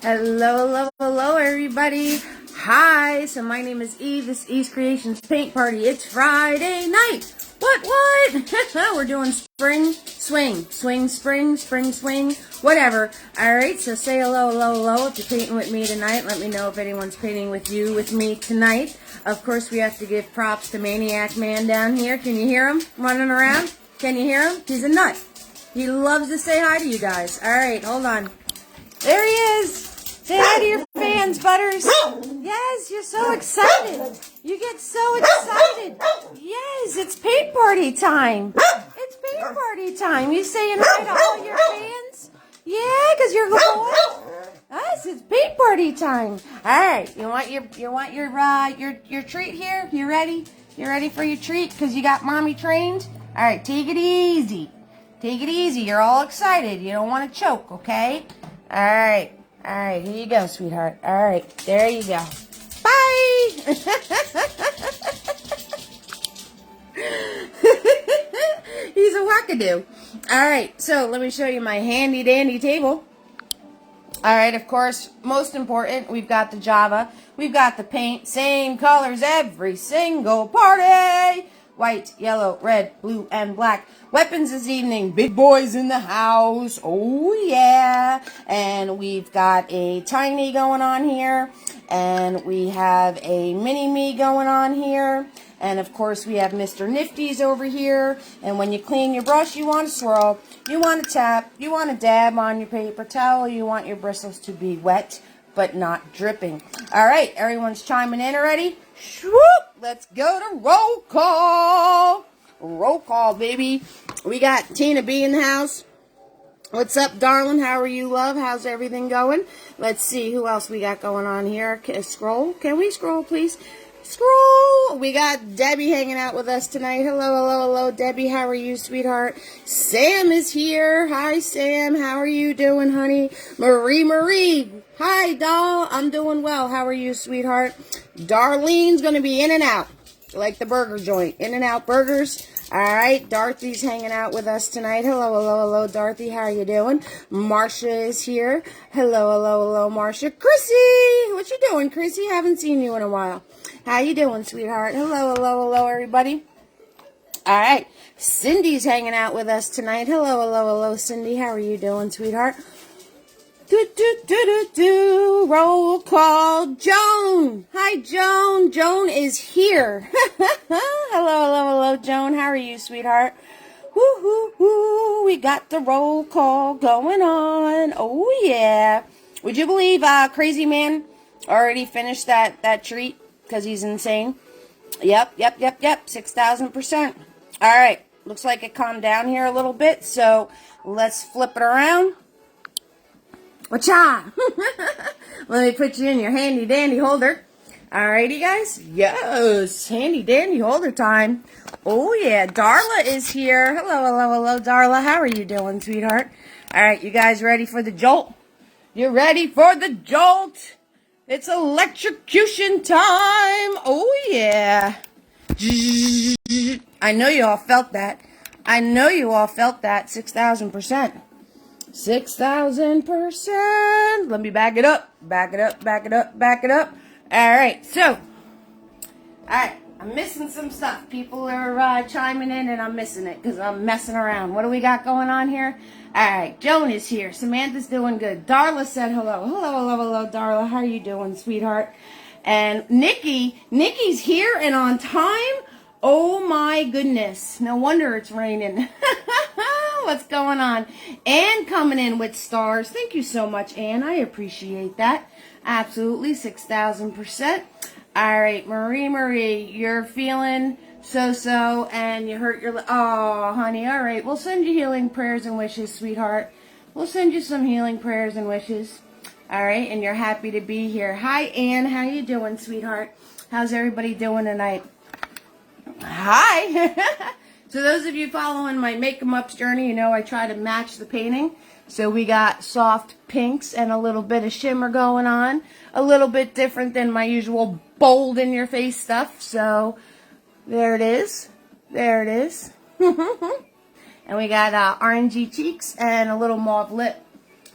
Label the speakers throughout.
Speaker 1: Hello, hello, hello, everybody. Hi, so my name is Eve. This is Eve's Creations Paint Party. It's Friday night. What? We're doing spring swing. Swing, spring, spring swing, whatever. All right, so say hello, hello, hello. If you're painting with me tonight, let me know if anyone's painting with me tonight. Of course, we have to give props to Maniac Man down here. Can you hear him running around? Can you hear him? He's a nut. He loves to say hi to you guys. All right, hold on. There he is. Say hi to your fans, Butters. Yes, you're so excited. You get so excited. Yes, it's paint party time. It's paint party time. You saying hi to all your fans? Yeah, because you're going. Yes, it's paint party time. All right, you want your treat here? You ready? You ready for your treat? Because you got mommy trained. All right, take it easy. Take it easy. You're all excited. You don't want to choke, okay? All right. All right, here you go, sweetheart. All right, there you go. Bye! He's a wackadoo. All right, so let me show you my handy-dandy table. All right, of course, most important, we've got the Java. We've got the paint, same colors every single party. White, yellow, red, blue, and black. Weapons this evening. Big boys in the house. Oh, yeah. And we've got a tiny going on here. And we have a mini-me going on here. And, of course, we have Mr. Nifty's over here. And when you clean your brush, you want to swirl. You want to tap. You want to dab on your paper towel. You want your bristles to be wet, but not dripping. All right, everyone's chiming in already? Swoop! Let's go to roll call. Roll call, baby. We got Tina B in the house. What's up, darling? How are you, love? How's everything going? Let's see who else we got going on here. Scroll. Can we scroll, please? Scroll. We got Debbie hanging out with us tonight. Hello, hello, hello, Debbie. How are you, sweetheart? Sam is here. Hi, Sam. How are you doing, honey? Marie. Hi, doll. I'm doing well. How are you, sweetheart? Darlene's going to be in and out, like the burger joint. In and out burgers. All right, Dorothy's hanging out with us tonight. Hello, hello, hello, Dorothy. How are you doing? Marcia is here. Hello, hello, hello, Marcia. Chrissy, what you doing, Chrissy? Haven't seen you in a while. How you doing, sweetheart? Hello, hello, hello, everybody. All right, Cindy's hanging out with us tonight. Hello, hello, hello, Cindy. How are you doing, sweetheart? Roll call. Joan. Hi, Joan. Joan is here. Hello, hello, hello, Joan. How are you, sweetheart? Woo. We got the roll call going on. Oh, yeah. Would you believe Crazy Man already finished that treat because he's insane? Yep. 6,000%. All right. Looks like it calmed down here a little bit, so let's flip it around. Wacha! Let me put you in your handy-dandy holder. Alrighty, guys? Yes, handy-dandy holder time. Oh, yeah. Darla is here. Hello, hello, hello, Darla. How are you doing, sweetheart? Alright, you guys ready for the jolt? You ready for the jolt? It's electrocution time. Oh, yeah. I know you all felt that. 6,000%. 6,000%. Let me back it up. All right, so, I'm missing some stuff. People are chiming in, and I'm missing it because I'm messing around. What do we got going on here? All right, Joan is here. Samantha's doing good. Darla said hello. Hello, Darla. How are you doing, sweetheart? And Nikki's here and on time. Oh my goodness. No wonder it's raining. What's going on? Ann coming in with stars. Thank you so much, Ann. I appreciate that. Absolutely. 6,000%. All right, Marie, you're feeling so-so and you hurt your... Oh, honey. All right. We'll send you healing prayers and wishes, sweetheart. We'll send you some healing prayers and wishes. All right, and you're happy to be here. Hi, Ann. How you doing, sweetheart? How's everybody doing tonight? Hi. So those of you following my make-em-ups journey, you know I try to match the painting. So we got soft pinks and a little bit of shimmer going on. A little bit different than my usual bold in-your-face stuff. So there it is. And we got orangey cheeks and a little mauve lip.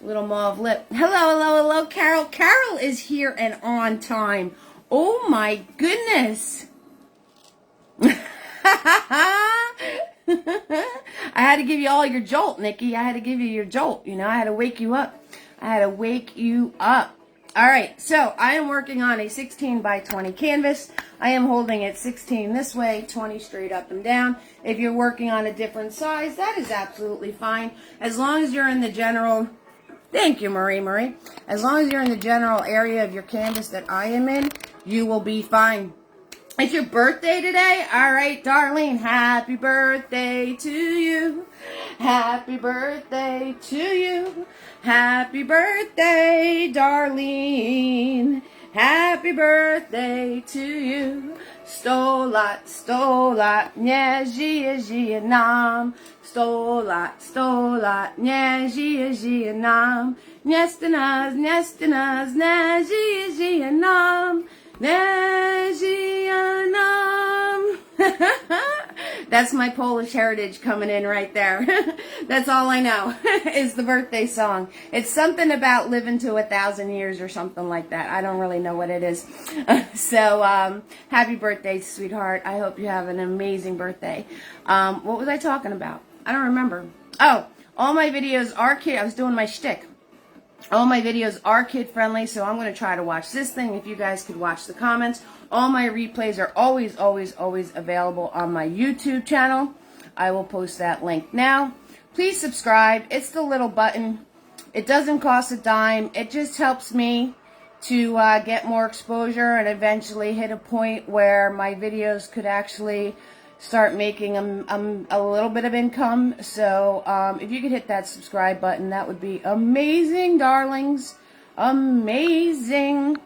Speaker 1: Little mauve lip. Hello, hello, hello, Carol. Carol is here and on time. Oh my goodness. I had to give you all your jolt, Nikki. I had to give you your jolt. You know, I had to wake you up. I had to wake you up. All right, so I am working on a 16 by 20 canvas. I am holding it 16 this way, 20 straight up and down. If you're working on a different size, that is absolutely fine. As long as you're in the general, thank you, Marie. As long as you're in the general area of your canvas that I am in, you will be fine. It's your birthday today? All right, Darlene, happy birthday to you. Happy birthday to you. Happy birthday, Darlene. Happy birthday to you. Stolat, nie żyje nam. Stolat, nie żyje nam. Nie z nas, nie żyje nam. That's my Polish heritage coming in right there. That's all I know is the birthday song. It's something about living to 1,000 years or something like that. I don't really know what it is. So, happy birthday, sweetheart. I hope you have an amazing birthday. What was I talking about? I don't remember. Oh, all my videos are I was doing my shtick. All my videos are kid-friendly, so I'm going to try to watch this thing. If you guys could watch the comments. All my replays are always available on my YouTube channel. I will post that link now. Please subscribe. It's the little button. It doesn't cost a dime. It just helps me to get more exposure and eventually hit a point where my videos could actually start making a little bit of income. So if you could hit that subscribe button, that would be amazing, darlings. Amazing.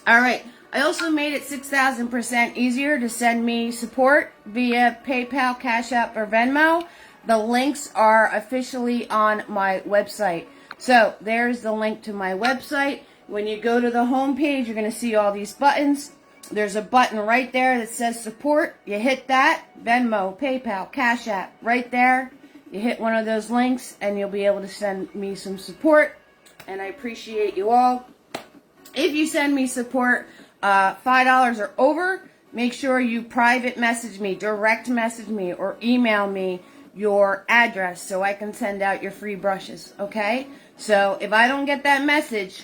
Speaker 1: All right. I also made it 6,000% easier to send me support via PayPal, Cash App, or Venmo. The links are officially on my website. So there's the link to my website. When you go to the home page, you're going to see all these buttons. There's a button right there that says support. You hit that, Venmo, PayPal, Cash App, right there. You hit one of those links and you'll be able to send me some support. And I appreciate you all. If you send me support, $5 or over, make sure you private message me, direct message me, or email me your address so I can send out your free brushes, okay? So if I don't get that message,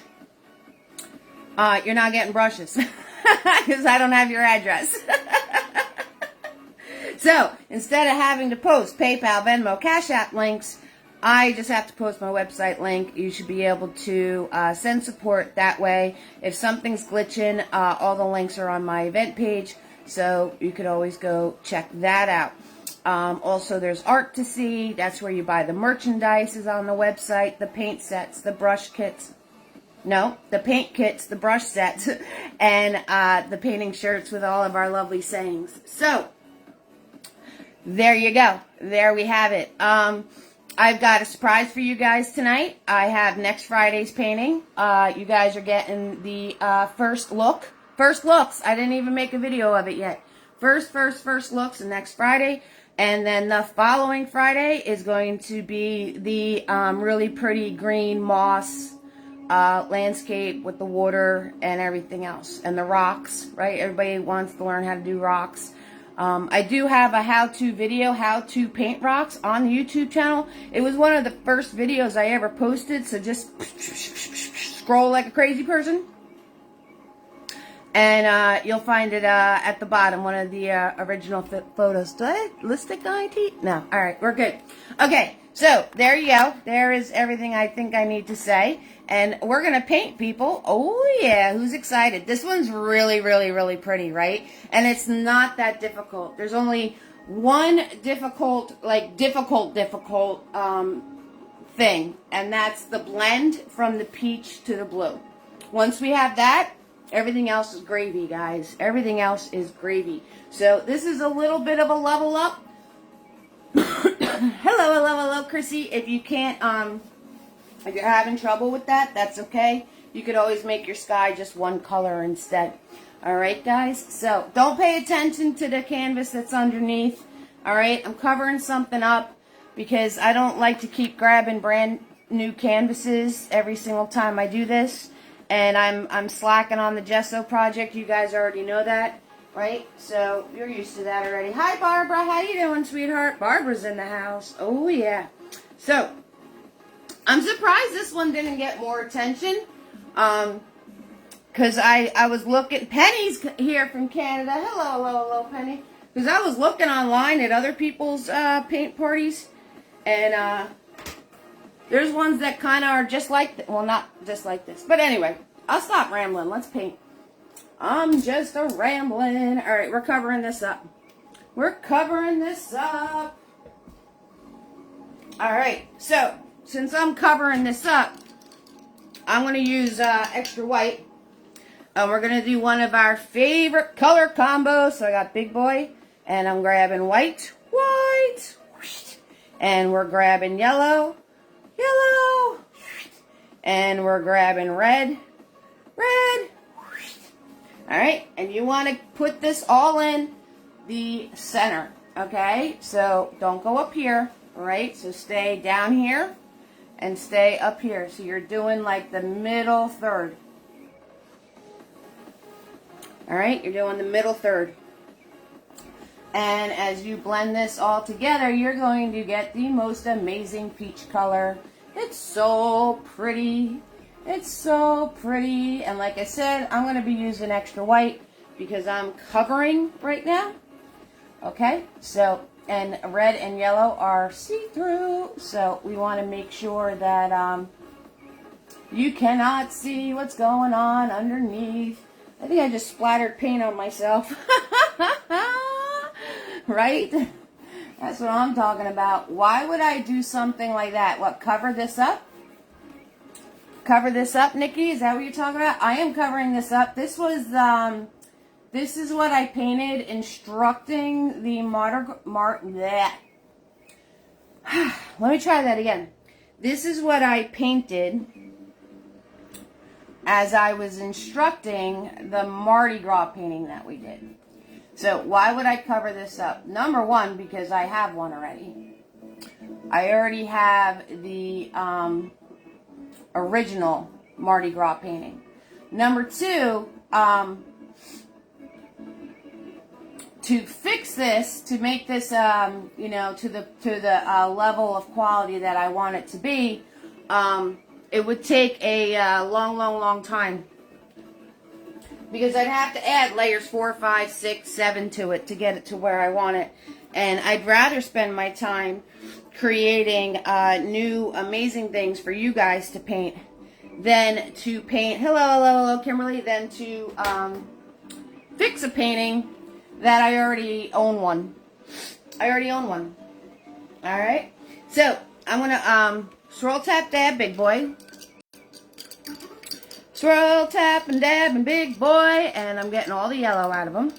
Speaker 1: you're not getting brushes because I don't have your address. So instead of having to post PayPal, Venmo, Cash App links, I just have to post my website link. You should be able to send support that way. If something's glitching, all the links are on my event page, so you could always go check that out. Also, there's art to see. That's where you buy the merchandise is on the website, the paint sets, the brush kits. No, the paint kits, the brush sets, and the painting shirts with all of our lovely sayings. So, there you go. There we have it. I've got a surprise for you guys tonight. I have next Friday's painting. You guys are getting the first look. First looks. I didn't even make a video of it yet. First looks next Friday. And then the following Friday is going to be the really pretty green moss landscape with the water and everything else. And the rocks, right? Everybody wants to learn how to do rocks. I do have a how-to video, how to paint rocks on the YouTube channel. It was one of the first videos I ever posted, so just scroll like a crazy person. And you'll find it at the bottom, one of the original photos. Did I list it, guy? No. All right, we're good. Okay, so there you go. There is everything I think I need to say. And we're going to paint, people. Oh, yeah. Who's excited? This one's really, really, really pretty, right? And it's not that difficult. There's only one difficult thing. And that's the blend from the peach to the blue. Once we have that, everything else is gravy, guys. Everything else is gravy. So this is a little bit of a level up. Hello, Chrissy. If you can't, if you're having trouble with that, that's okay. You could always make your sky just one color instead. All right, guys? So don't pay attention to the canvas that's underneath. All right? I'm covering something up because I don't like to keep grabbing brand new canvases every single time I do this. And I'm slacking on the gesso project. You guys already know that, right? So you're used to that already. Hi, Barbara. How you doing, sweetheart? Barbara's in the house. Oh, yeah. So I'm surprised this one didn't get more attention. Because I was looking. Penny's here from Canada. Hello, hello, hello, Penny. Because I was looking online at other people's paint parties. And there's ones that kind of are just like, well, not just like this. But anyway, I'll stop rambling. Let's paint. I'm just a rambling. All right, we're covering this up. We're covering this up. All right, so since I'm covering this up, I'm going to use extra white. And we're going to do one of our favorite color combos. So I got big boy, and I'm grabbing white, white, and we're grabbing yellow, yellow, and we're grabbing red, red. All right, and you want to put this all in the center, okay? So don't go up here, all right? So stay down here and stay up here. So you're doing like the middle third. All right, you're doing the middle third. And as you blend this all together, you're going to get the most amazing peach color. It's so pretty. It's so pretty. And like I said, I'm going to be using extra white because I'm covering right now. Okay, so, and red and yellow are see-through. So we want to make sure that you cannot see what's going on underneath. I think I just splattered paint on myself. Right? That's what I'm talking about. Why would I do something like that? What, cover this up? Cover this up, Nikki? Is that what you're talking about? I am covering this up. This was, this is what I painted instructing the Let me try that again. This is what I painted as I was instructing the Mardi Gras painting that we did. So why would I cover this up? Number one, because I have one already. I already have the original Mardi Gras painting. Number two, to fix this, to make this, you know, to the level of quality that I want it to be, it would take a long time. Because I'd have to add layers 4, 5, 6, 7 to it to get it to where I want it. And I'd rather spend my time creating new amazing things for you guys to paint than to paint, hello, Kimberly, than to fix a painting that I already own one. I already own one. Alright? So, I'm going to swirl, tap, dab, big boy. Swirl, tap, and dab, and big boy. And I'm getting all the yellow out of them.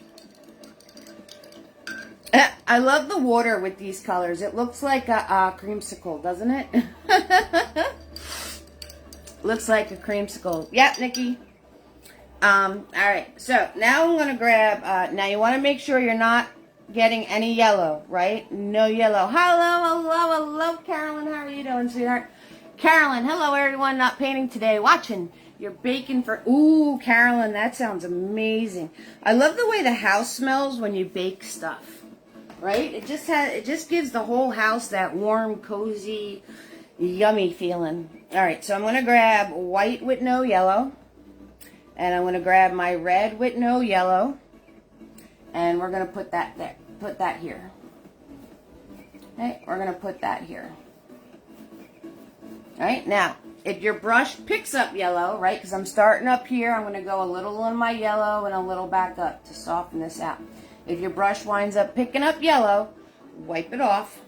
Speaker 1: I love the water with these colors. It looks like a creamsicle, doesn't it? Looks like a creamsicle. Yep, Nikki. Alright, so now I'm going to grab, now you want to make sure you're not getting any yellow, right? No yellow. Hello, Carolyn. How are you doing, sweetheart? Carolyn, hello, everyone. Not painting today. Watching. You're baking for... Ooh, Carolyn, that sounds amazing. I love the way the house smells when you bake stuff, right? It just gives the whole house that warm, cozy, yummy feeling. All right, so I'm going to grab white with no yellow. And I'm going to grab my red with no yellow. And we're going to put that there. Put that here. Okay, we're going to put that here. All right, now, if your brush picks up yellow, right, because I'm starting up here, I'm going to go a little in my yellow and a little back up to soften this out. If your brush winds up picking up yellow, wipe it off.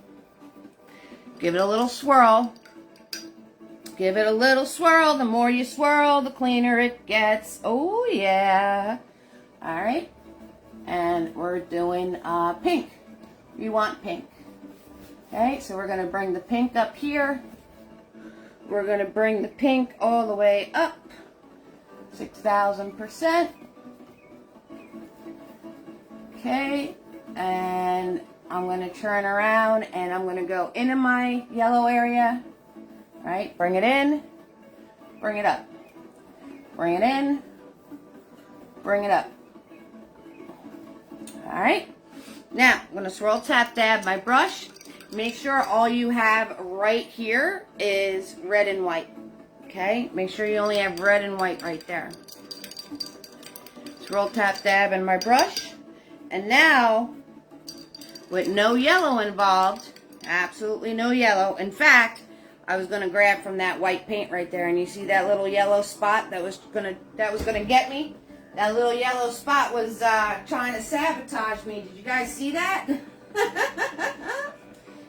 Speaker 1: Give it a little swirl. Give it a little swirl. The more you swirl, the cleaner it gets. Oh, yeah. All right. And we're doing pink. We want pink. Okay, so we're going to bring the pink up here. We're going to bring the pink all the way up. 6,000%. Okay, and I'm going to turn around and I'm going to go into my yellow area. All right, bring it in, bring it up. Bring it in, bring it up. All right. Now, I'm going to swirl, tap, dab my brush. Make sure all you have right here is red and white. Okay? Make sure you only have red and white right there. Swirl, tap, dab in my brush. And now, with no yellow involved, absolutely no yellow. In fact, I was going to grab from that white paint right there, and you see that little yellow spot that was gonna get me? That little yellow spot was trying to sabotage me. Did you guys see that?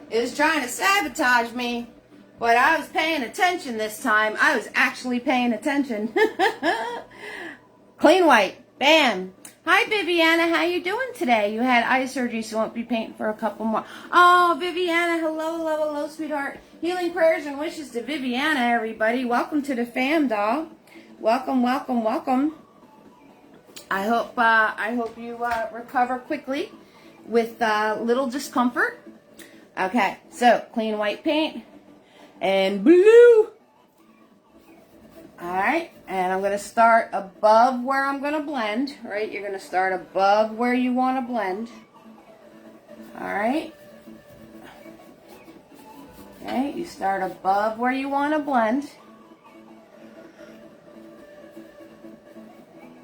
Speaker 1: It was trying to sabotage me, but I was paying attention this time. I was actually paying attention. Clean white. Bam. Hi, Viviana. How you doing today? You had eye surgery, so won't be painting for a couple more. Oh, Viviana. Hello, hello, hello, sweetheart. Healing prayers and wishes to Viviana, everybody. Welcome to the fam, doll. Welcome, welcome, welcome. I hope you recover quickly with little discomfort. Okay, so clean white paint and blue. All right, and I'm going to start above where I'm going to blend, right? You're going to start above where you want to blend. All right. Okay, you start above where you want to blend.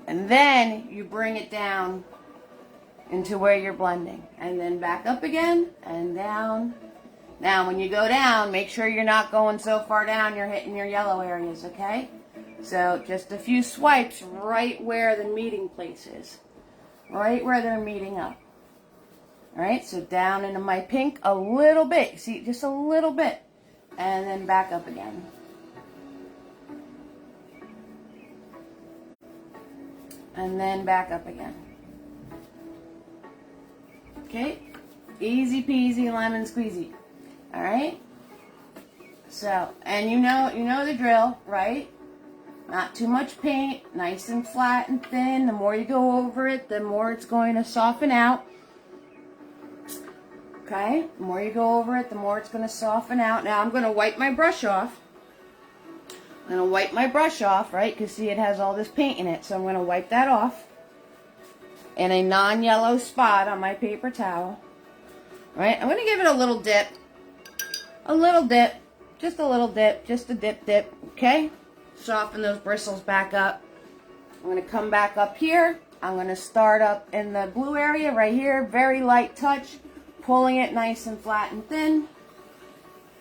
Speaker 1: And then you bring it down into where you're blending. And then back up again and down. Now, when you go down, make sure you're not going so far down you're hitting your yellow areas, okay? So just a few swipes right where the meeting place is. Right where they're meeting up. All right, so down into my pink a little bit. See, just a little bit. And then back up again. And then back up again. Okay, easy peasy lemon squeezy. All right. So, and you know the drill, right? Not too much paint, nice and flat and thin. The more you go over it, the more it's going to soften out. Okay, the more you go over it, the more it's going to soften out. Now I'm going to wipe my brush off. I'm going to wipe my brush off, right? Because see, it has all this paint in it. So I'm going to wipe that off in a non-yellow spot on my paper towel. All right, I'm going to give it a little dip. A little dip. Just a little dip. Just a dip. Okay? Soften those bristles back up. I'm going to come back up here. I'm going to start up in the blue area right here. Very light touch. Pulling it nice and flat and thin.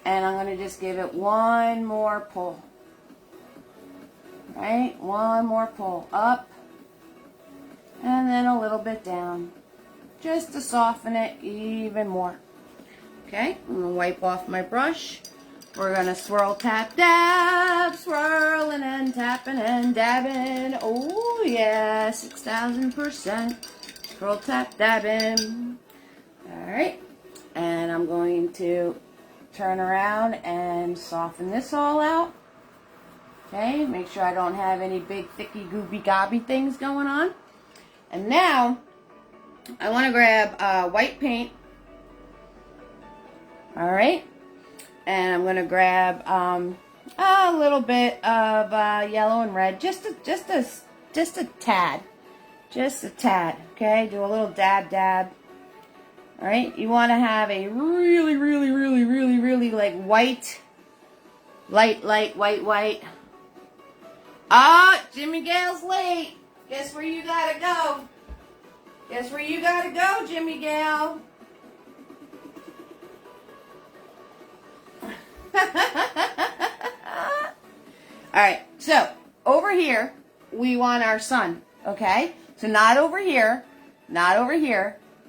Speaker 1: And I'm going to just give it one more pull. Right? One more pull. Up. And then a little bit down. Just to soften it even more. Okay? I'm going to wipe off my brush. We're going to swirl, tap, dab. Swirling and tapping and dabbing. Oh, yeah. 6,000%. Swirl, tap, dabbing. Alright. And I'm going to turn around and soften this all out. Okay? Make sure I don't have any big, thicky, gooby, gobby things going on. And now, I want to grab white paint. Alright. And I'm going to grab a little bit of yellow and red. Just a tad. Just a tad. Okay? Do a little dab. Alright? You want to have a really like white. Light, white. Ah, Jimmy Gale's late. Guess where you gotta go? Guess where you gotta go, Jimmy Gale? Alright, so over here we want our sun, okay? So not over here,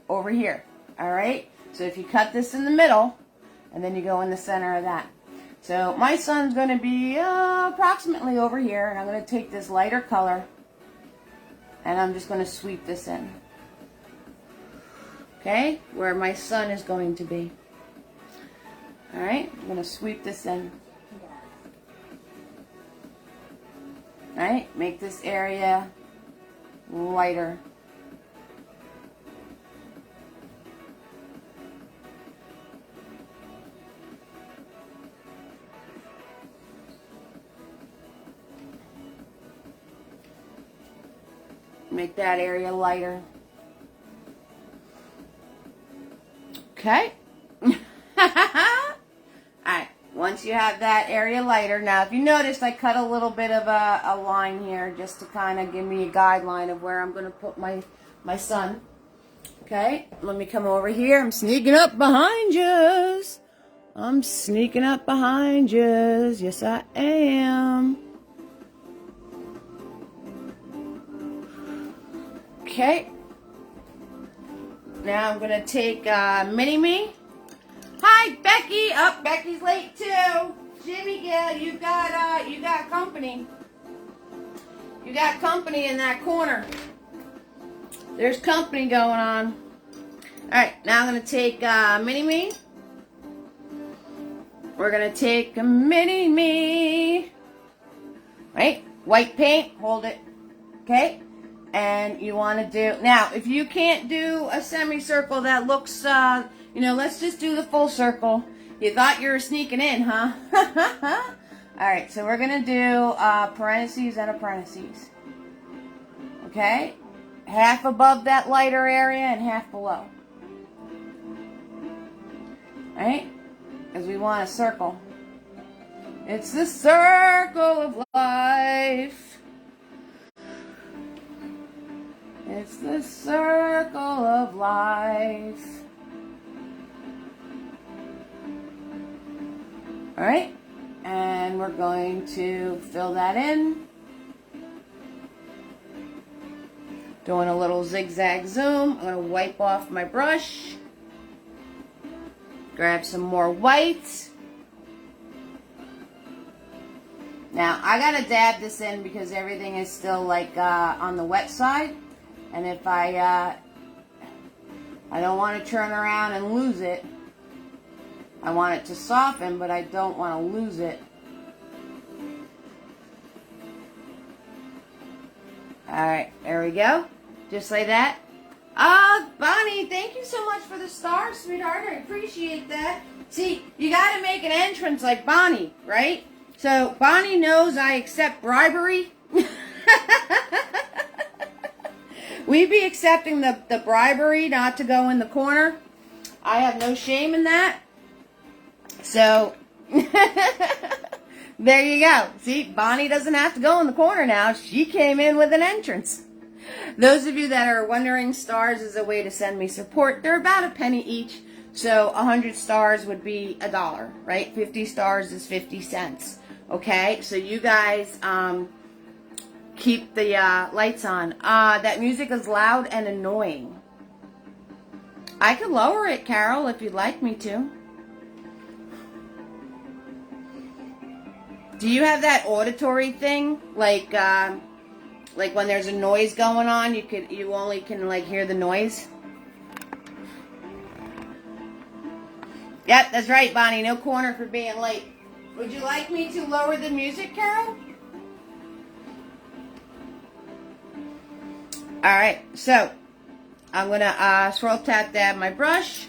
Speaker 1: over here. Alright? So if you cut this in the middle, and then you go in the center of that. So my sun's going to be approximately over here, and I'm going to take this lighter color, and I'm just going to sweep this in. Okay? Where my sun is going to be. Alright? I'm going to sweep this in. Alright? Make this area lighter. Make that area lighter. Okay. Alright, once you have that area lighter, now if you noticed I cut a little bit of a line here just to kind of give me a guideline of where I'm going to put my sun. Okay, let me come over here. I'm sneaking up behind you. I'm sneaking up behind you. Yes, I am. Okay. Now I'm going to take Mini-Me. Hi, Becky. Oh, Becky's late too. Jimmy, Gail, you got company. You got company in that corner. There's company going on. Alright, now I'm going to take Mini-Me. We're going to take a Mini-Me. Right? White paint. Hold it. Okay? And you want to do... Now, if you can't do a semicircle that looks, let's just do the full circle. You thought you were sneaking in, huh? Alright, so we're going to do parentheses and a parentheses. Okay? Half above that lighter area and half below. Right? Because we want a circle. It's the circle of life. It's the circle of life. Alright? And we're going to fill that in. Doing a little zigzag zoom. I'm going to wipe off my brush. Grab some more white. Now, I got to dab this in because everything is still like on the wet side. And if I don't want to turn around and lose it. I want it to soften, but I don't want to lose it. Alright, there we go. Just like that. Bonnie, thank you so much for the stars, sweetheart. I appreciate that. See, you got to make an entrance like Bonnie, right? So, Bonnie knows I accept bribery. We be accepting the bribery not to go in the corner. I have no shame in that. So, there you go. See, Bonnie doesn't have to go in the corner now. She came in with an entrance. Those of you that are wondering, stars is a way to send me support. They're about a penny each. So, 100 stars would be $1, right? 50 stars is 50 cents. Okay? So, you guys keep the lights on. That music is loud and annoying. I could lower it, Carol, if you'd like me to. Do you have that auditory thing? Like when there's a noise going on, you only can like hear the noise? Yep, that's right, Bonnie. No corner for being late. Would you like me to lower the music, Carol? Alright, so I'm going to swirl tap dab my brush.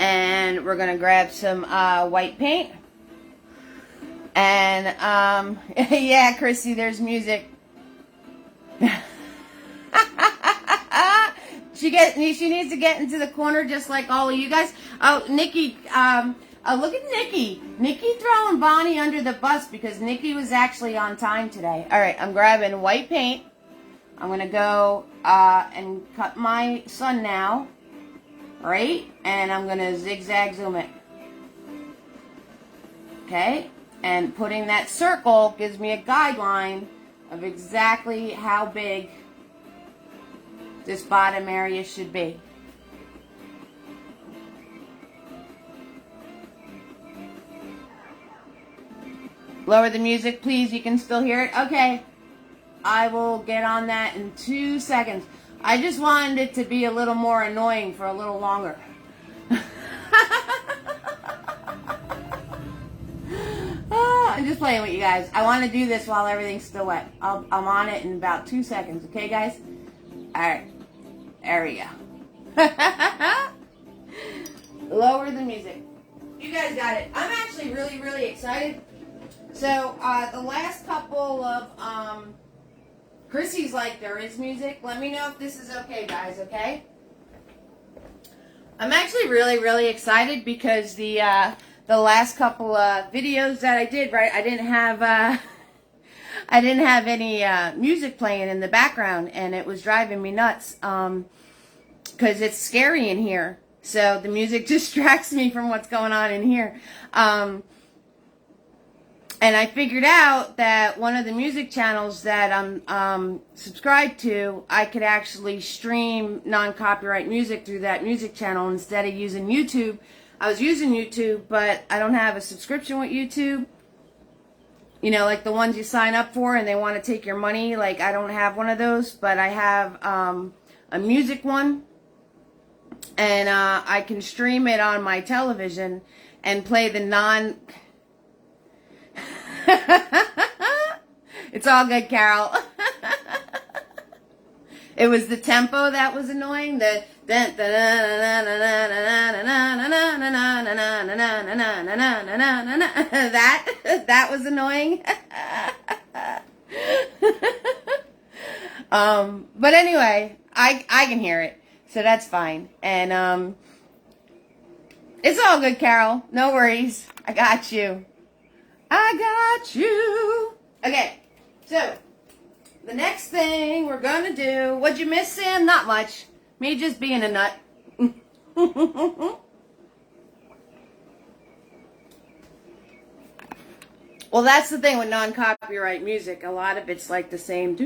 Speaker 1: And we're going to grab some white paint. And, yeah, Chrissy, there's music. She needs to get into the corner just like all of you guys. Oh, Nikki, look at Nikki. Nikki throwing Bonnie under the bus because Nikki was actually on time today. All right, I'm grabbing white paint. I'm going to go and cut my sun now. Right? And I'm going to zigzag zoom it. Okay? And putting that circle gives me a guideline of exactly how big this bottom area should be. Lower the music, please. You can still hear it. Okay. I will get on that in 2 seconds. I just wanted it to be a little more annoying for a little longer. I'm just playing with you guys. I want to do this while everything's still wet. I'm on it in about 2 seconds. Okay, guys? Alright. There we go. Lower the music. You guys got it. I'm actually really, really excited So, the last couple of, Chrissy's like, there is music. Let me know if this is okay, guys, okay? I'm actually really, really excited because the last couple of videos that I did, right, I didn't have any music playing in the background, and it was driving me nuts, because it's scary in here. So the music distracts me from what's going on in here. And I figured out that one of the music channels that I'm subscribed to, I could actually stream non-copyright music through that music channel instead of using YouTube. I was using YouTube, but I don't have a subscription with YouTube. You know, like the ones you sign up for and they want to take your money. Like, I don't have one of those, but I have a music one. And I can stream it on my television and play the It's all good, Carol. It was the tempo that was annoying. That was annoying. But anyway, I can hear it, so that's fine. And it's all good, Carol. No worries. I got you. I got you. Okay, so the next thing we're gonna do. What'd you miss, Sam? Not much. Me just being a nut. Well, that's the thing with non-copyright music. A lot of it's like the same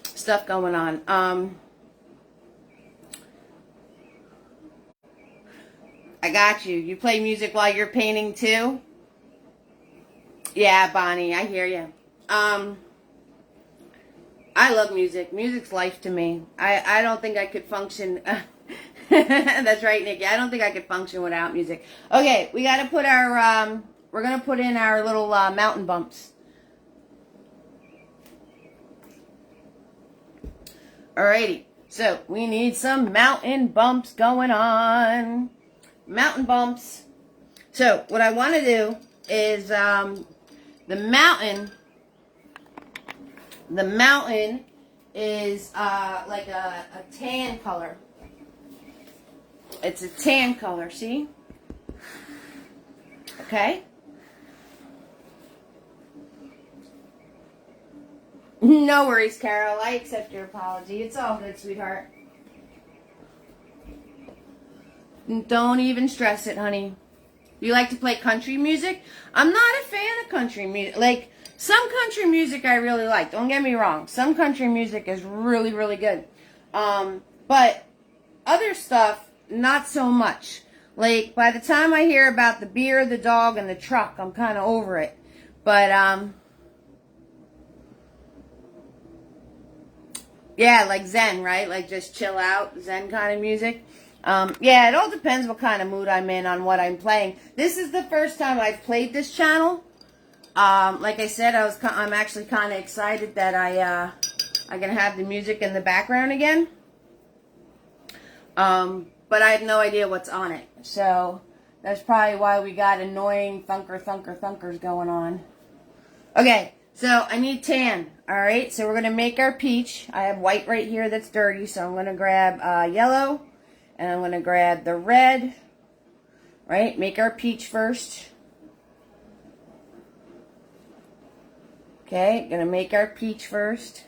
Speaker 1: stuff going on. I got you. You play music while you're painting too? Yeah, Bonnie, I hear you. I love music. Music's life to me. I don't think I could function. That's right, Nikki. I don't think I could function without music. Okay, we got to put our, we're going to put in our little mountain bumps. Alrighty, so we need some mountain bumps going on. Mountain bumps. So what I want to do is the mountain is like a tan color. It's a tan color, see? Okay? No worries, Carol. I accept your apology. It's all good, sweetheart. Don't even stress it, honey. You like to play country music? I'm not a fan of country music. Like, some country music I really like. Don't get me wrong. Some country music is really, really good. But other stuff, not so much. Like, by the time I hear about the beer, the dog, and the truck, I'm kind of over it. But, yeah, like Zen, right? Like, just chill out, Zen kind of music. Yeah, it all depends what kind of mood I'm in on what I'm playing. This is the first time I've played this channel. Like I said, I'm actually kind of excited that I can have the music in the background again. But I have no idea what's on it. So that's probably why we got annoying thunkers going on. Okay, so I need tan. Alright, so we're going to make our peach. I have white right here that's dirty, so I'm going to grab yellow. And I'm going to grab the red. Right, make our peach first. Okay, going to make our peach first.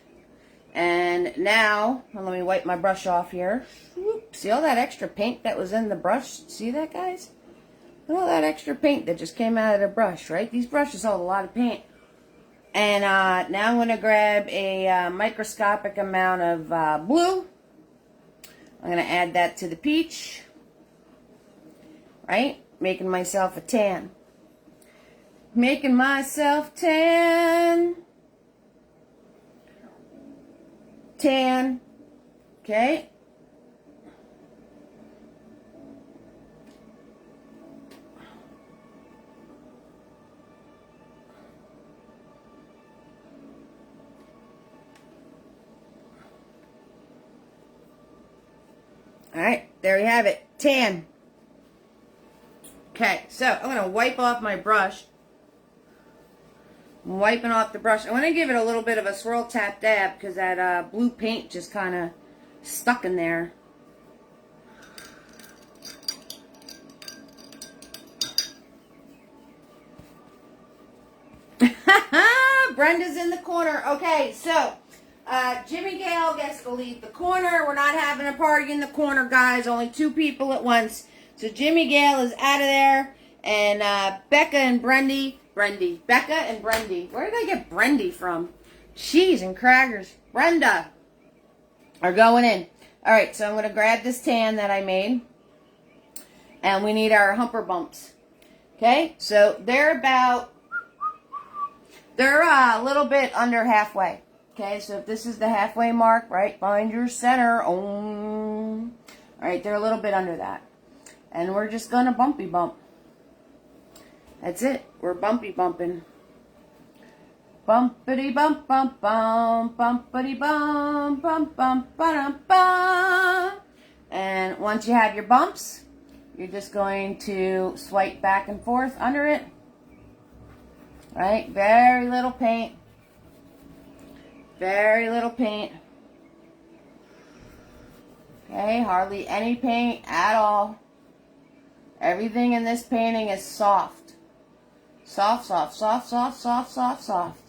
Speaker 1: And now, well, let me wipe my brush off here. Whoop, see all that extra paint that was in the brush? See that, guys? Look at all that extra paint that just came out of the brush, right? These brushes hold a lot of paint. And now I'm going to grab a microscopic amount of blue. I'm going to add that to the peach. Right? Making myself a tan. Making myself tan. Tan. Okay. Alright, there you have it. Tan. Okay, so I'm going to wipe off my brush. I'm wiping off the brush. I want to give it a little bit of a swirl tap dab because that blue paint just kind of stuck in there. Brenda's in the corner. Okay, so Jimmy Gale gets to leave the corner. We're not having a party in the corner, guys. Only 2 people at once. So Jimmy Gale is out of there. And Becca and Becca and Brendy. Where did I get Brendy from? Cheese and crackers. Brenda are going in. All right, so I'm going to grab this tan that I made. And we need our humper bumps. Okay, so they're a little bit under halfway. Okay, so if this is the halfway mark, right, find your center. All right, they're a little bit under that. And we're just going to bumpy bump. That's it. We're bumpy bumping. Bumpity bump bump bump, bumpity bump bump bump ba bum. And once you have your bumps, you're just going to swipe back and forth under it. Right? Very little paint. Very little paint. Okay, hardly any paint at all. Everything in this painting is soft. Soft, soft, soft, soft, soft, soft, soft.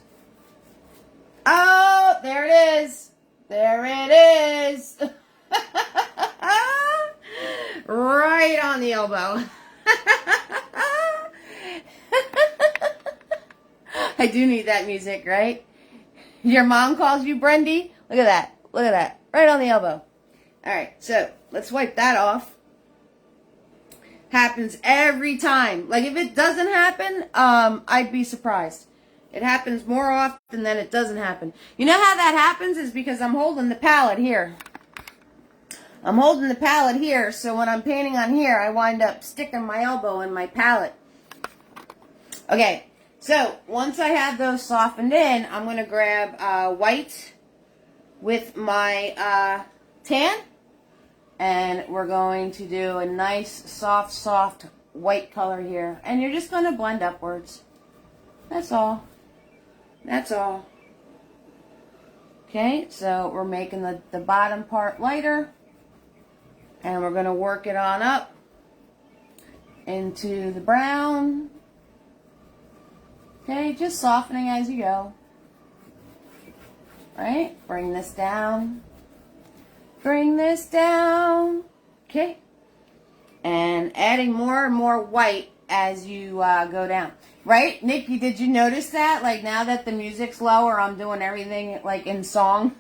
Speaker 1: Oh, there it is. There it is. Right on the elbow. I do need that music, right? Your mom calls you Brendy? Look at that. Look at that. Right on the elbow. All right, so let's wipe that off. Happens every time. Like, if it doesn't happen, I'd be surprised. It happens more often than it doesn't happen. You know how that happens is because I'm holding the palette here. I'm holding the palette here, so when I'm painting on here, I wind up sticking my elbow in my palette. Okay, so once I have those softened in, I'm going to grab white with my tan. And we're going to do a nice, soft, soft white color here. And you're just going to blend upwards. That's all. That's all. Okay, so we're making the bottom part lighter. And we're going to work it on up into the brown. Okay, just softening as you go. Right? Bring this down. Bring this down. Okay. And adding more and more white as you go down. Right? Nikki, did you notice that? Like, now that the music's lower, I'm doing everything like in song.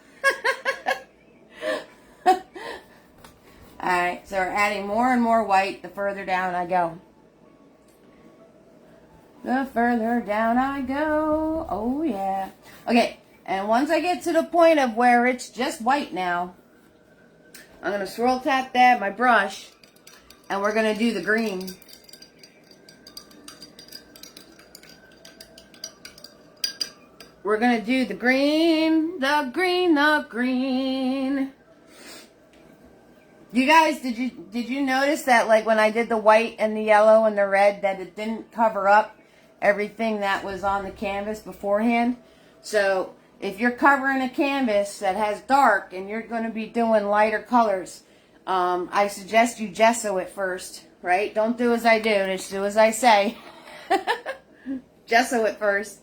Speaker 1: Alright, so we're adding more and more white the further down I go. The further down I go. Oh, yeah. Okay, and once I get to the point of where it's just white now, I'm going to swirl tap that my brush, and we're going to do the green. We're going to do the green, the green, the green. You guys, did you notice that, like, when I did the white and the yellow and the red, that it didn't cover up everything that was on the canvas beforehand? So if you're covering a canvas that has dark and you're going to be doing lighter colors, I suggest you gesso it first, right? Don't do as I do, just do as I say. Gesso it first,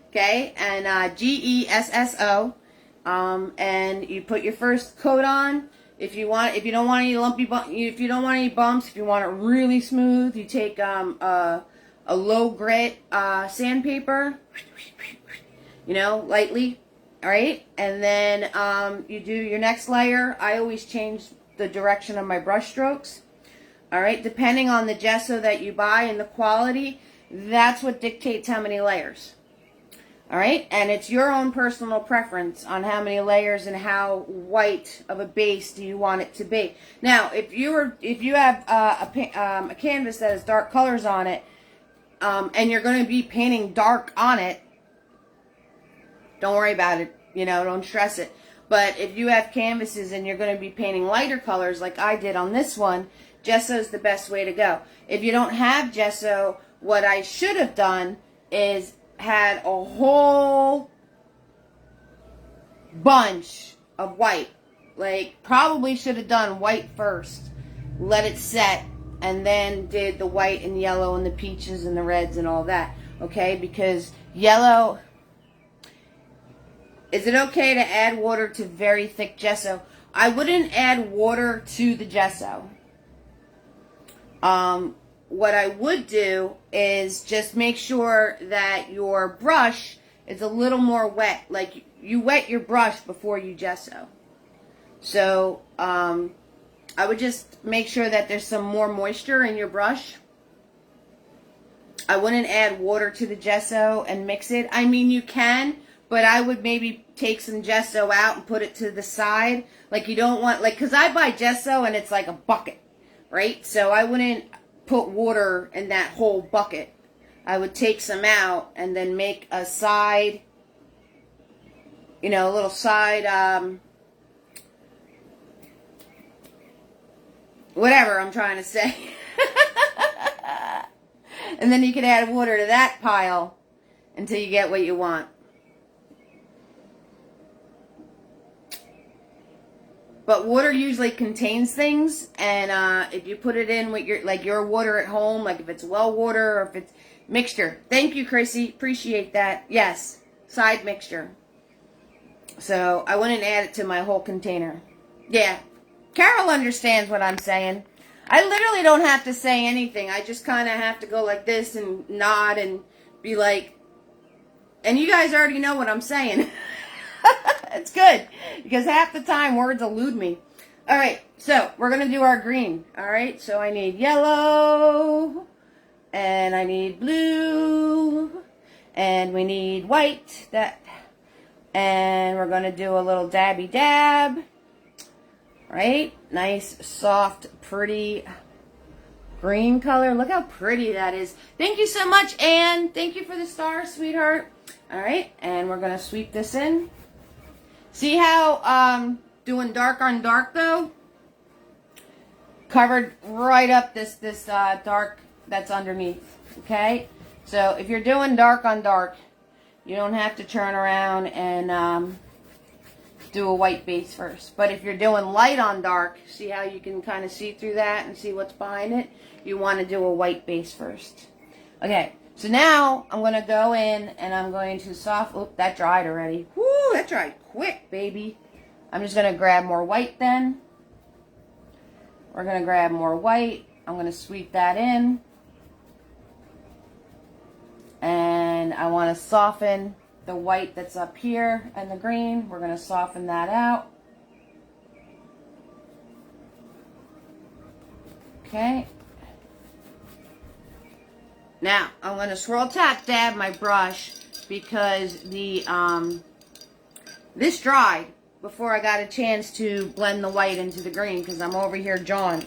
Speaker 1: okay? And G-E-S-S-O, and you put your first coat on. If you don't want any lumpy if you don't want any bumps, if you want it really smooth, you take a low grit sandpaper. You know, lightly, all right? And then you do your next layer. I always change the direction of my brush strokes, all right? Depending on the gesso that you buy and the quality, that's what dictates how many layers, all right? And it's your own personal preference on how many layers and how white of a base do you want it to be. Now, if you have a canvas that has dark colors on it, and you're going to be painting dark on it, don't worry about it, you know, don't stress it. But if you have canvases and you're going to be painting lighter colors like I did on this one, gesso is the best way to go. If you don't have gesso, what I should have done is had a whole bunch of white. Like, probably should have done white first, let it set, and then did the white and yellow and the peaches and the reds and all that. Okay, because yellow... Is it okay to add water to very thick gesso? I wouldn't add water to the gesso. What I would do is just make sure that your brush is a little more wet. Like, you wet your brush before you gesso. So, I would just make sure that there's some more moisture in your brush. I wouldn't add water to the gesso and mix it. I mean, you can, but I would maybe take some gesso out and put it to the side. Like, you don't want, like, because I buy gesso and it's like a bucket, right? So I wouldn't put water in that whole bucket. I would take some out and then make a side, you know, a little side, whatever I'm trying to say. And then you can add water to that pile until you get what you want. But water usually contains things, and if you put it in with your water at home, like if it's well water or if it's mixture. Thank you, Chrissy. Appreciate that. Yes, side mixture. So I wouldn't add it to my whole container. Yeah, Carol understands what I'm saying. I literally don't have to say anything. I just kind of have to go like this and nod and be like, and you guys already know what I'm saying. It's good, because half the time words elude me. All right, so we're going to do our green. All right, so I need yellow, and I need blue, and we need white. And we're going to do a little dabby dab. Right? Nice, soft, pretty green color. Look how pretty that is. Thank you so much, Anne. Thank you for the star, sweetheart. All right, and we're going to sweep this in. See how doing dark on dark, though, covered right up this dark that's underneath, okay? So if you're doing dark on dark, you don't have to turn around and do a white base first. But if you're doing light on dark, see how you can kind of see through that and see what's behind it? You want to do a white base first. Okay, so now I'm going to go in and I'm going to oop, that dried already. Woo, that dried quick, baby. I'm just going to grab more white then. We're going to grab more white. I'm going to sweep that in. And I want to soften the white that's up here and the green. We're going to soften that out. Okay. Now, I'm going to swirl tap dab my brush because this dried before I got a chance to blend the white into the green because I'm over here jawing.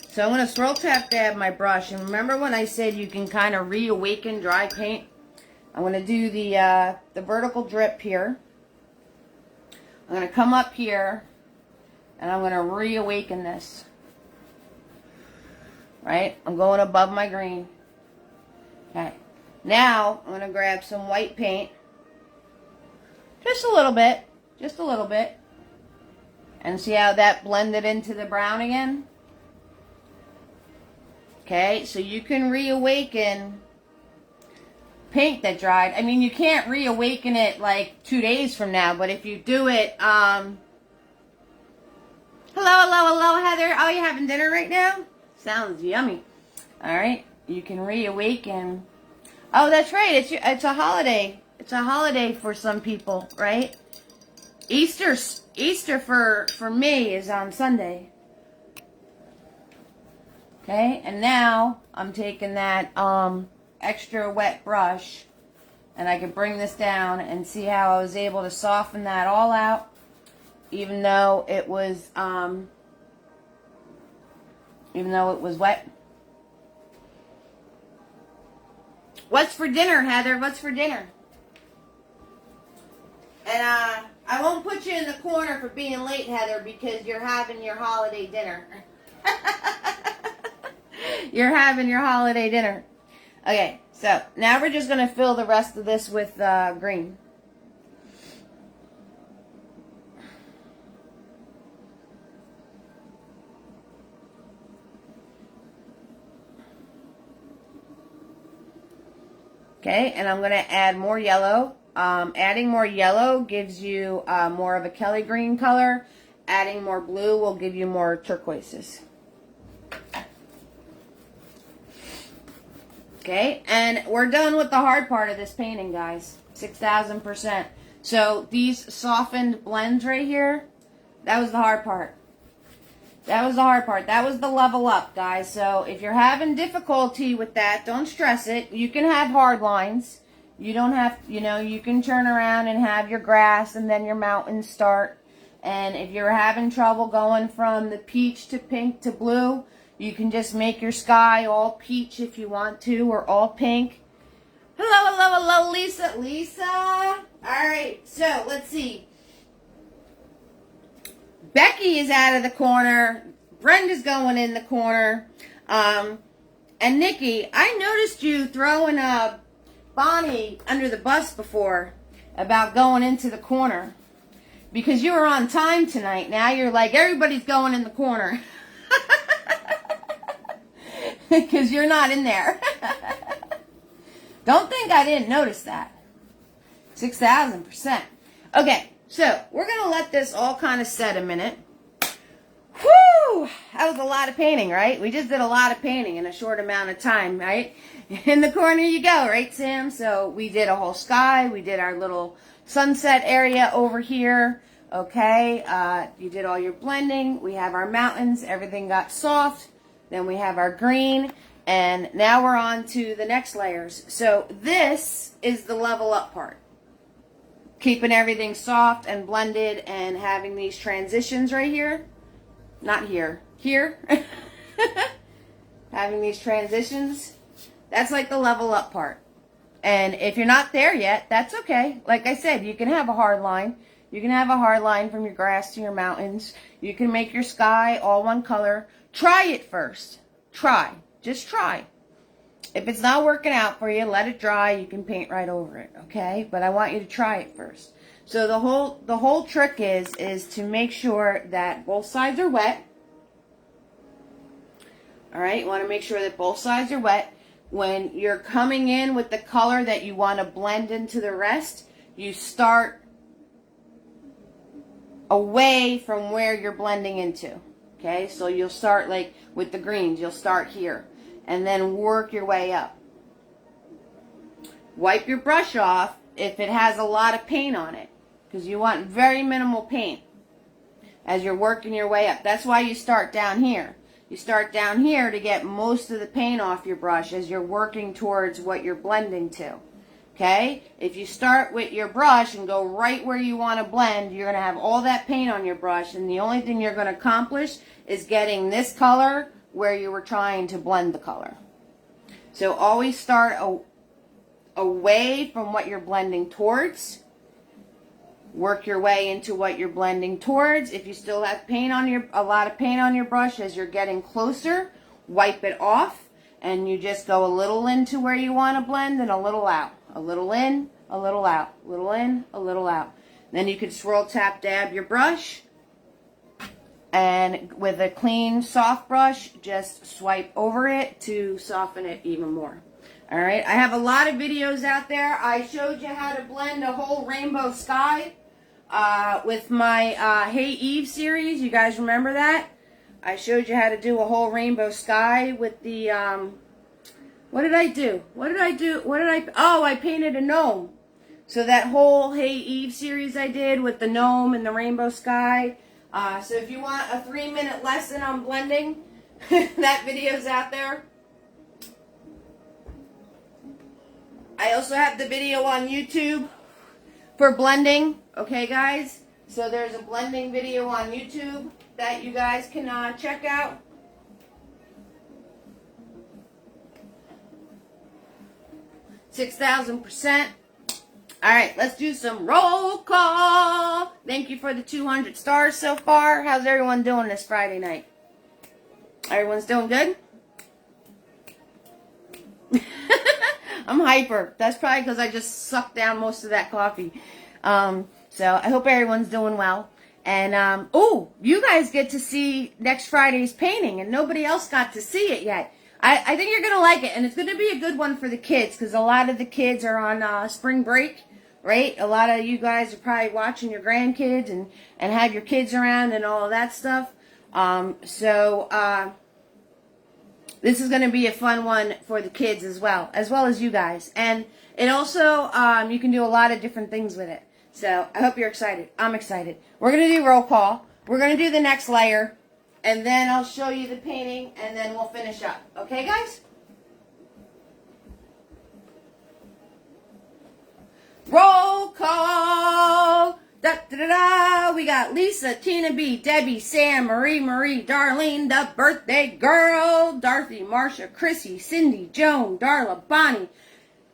Speaker 1: So I'm going to swirl tap dab my brush. And remember when I said you can kind of reawaken dry paint? I'm going to do the vertical drip here. I'm going to come up here and I'm going to reawaken this. Right? I'm going above my green. Okay. Now I'm going to grab some white paint. Just a little bit. Just a little bit. And see how that blended into the brown again? Okay, so you can reawaken paint that dried. I mean, you can't reawaken it like 2 days from now, but if you do it, hello, Heather. Oh, you having dinner right now? Sounds yummy. All right, you can reawaken. Oh, that's right. It's a holiday. It's a holiday for some people, right? Easter for me is on Sunday. Okay, and now I'm taking that extra wet brush and I can bring this down and see how I was able to soften that all out, even though it was wet. What's for dinner, Heather? What's for dinner? And I won't put you in the corner for being late, Heather, because you're having your holiday dinner. You're having your holiday dinner. Okay, so now we're just going to fill the rest of this with green. Okay, and I'm going to add more yellow. Adding more yellow gives you more of a Kelly green color. Adding more blue will give you more turquoises. Okay, and we're done with the hard part of this painting, guys. 6,000%. So these softened blends right here, that was the hard part. That was the hard part. That was the level up, guys. So if you're having difficulty with that, don't stress it. You can have hard lines. You don't have, you can turn around and have your grass and then your mountains start. And if you're having trouble going from the peach to pink to blue, you can just make your sky all peach if you want to, or all pink. Hello, hello, hello, Lisa. Lisa. All right, so let's see. Becky is out of the corner. Brenda's going in the corner. And Nikki, I noticed you throwing Bonnie under the bus before about going into the corner. Because you were on time tonight. Now you're like, everybody's going in the corner. Because you're not in there. Don't think I didn't notice that. 6,000%. Okay, so we're going to let this all kind of set a minute. Whew! That was a lot of painting, right? We just did a lot of painting in a short amount of time, right? In the corner you go, right, Sam? So we did a whole sky. We did our little sunset area over here. Okay, you did all your blending. We have our mountains. Everything got soft. Then we have our green. And now we're on to the next layers. So this is the level up part. Keeping everything soft and blended and having these transitions right here. Not here. Here. Having these transitions. That's like the level up part. And if you're not there yet, that's okay. Like I said, you can have a hard line. You can have a hard line from your grass to your mountains. You can make your sky all one color. Try it first. Try. Just try. If it's not working out for you, let it dry. You can paint right over it, okay? But I want you to try it first. So the whole trick is to make sure that both sides are wet. All right? You want to make sure that both sides are wet. When you're coming in with the color that you want to blend into the rest, you start away from where you're blending into. Okay, so you'll start like with the greens, you'll start here and then work your way up. Wipe your brush off if it has a lot of paint on it, because you want very minimal paint as you're working your way up. That's why you start down here. You start down here to get most of the paint off your brush as you're working towards what you're blending to. Okay, if you start with your brush and go right where you want to blend, you're going to have all that paint on your brush, and the only thing you're going to accomplish is getting this color where you were trying to blend the color. So always start away from what you're blending towards. Work your way into what you're blending towards. If you still have paint on a lot of paint on your brush as you're getting closer, wipe it off, and you just go a little into where you want to blend and a little out. A little in, a little out. A little in, a little out. Then you can swirl, tap, dab your brush. And with a clean, soft brush, just swipe over it to soften it even more. All right, I have a lot of videos out there. I showed you how to blend a whole rainbow sky with my Hey Eve series. You guys remember that? I showed you how to do a whole rainbow sky with the... what did I do? Oh, I painted a gnome. So that whole Hey Eve series I did with the gnome and the rainbow sky. So if you want a 3-minute lesson on blending, that video's out there. I also have the video on YouTube for blending. Okay, guys? So there's a blending video on YouTube that you guys can check out. $6,000%. All right, let's do some roll call. Thank you for the 200 stars so far. How's everyone doing this Friday night? Everyone's doing good? I'm hyper. That's probably because I just sucked down most of that coffee. So I hope everyone's doing well. And, oh, you guys get to see next Friday's painting, and nobody else got to see it yet. I think you're going to like it, and it's going to be a good one for the kids, because a lot of the kids are on spring break, right? A lot of you guys are probably watching your grandkids and have your kids around and all of that stuff. This is going to be a fun one for the kids as well as you guys. And it also, you can do a lot of different things with it. So I hope you're excited. I'm excited. We're going to do roll call. We're going to do the next layer. And then I'll show you the painting, and then we'll finish up. Okay, guys? Roll call. Da, da, da, da. We got Lisa, Tina B, Debbie, Sam, Marie, Darlene, the birthday girl, Dorothy, Marcia, Chrissy, Cindy, Joan, Darla, Bonnie.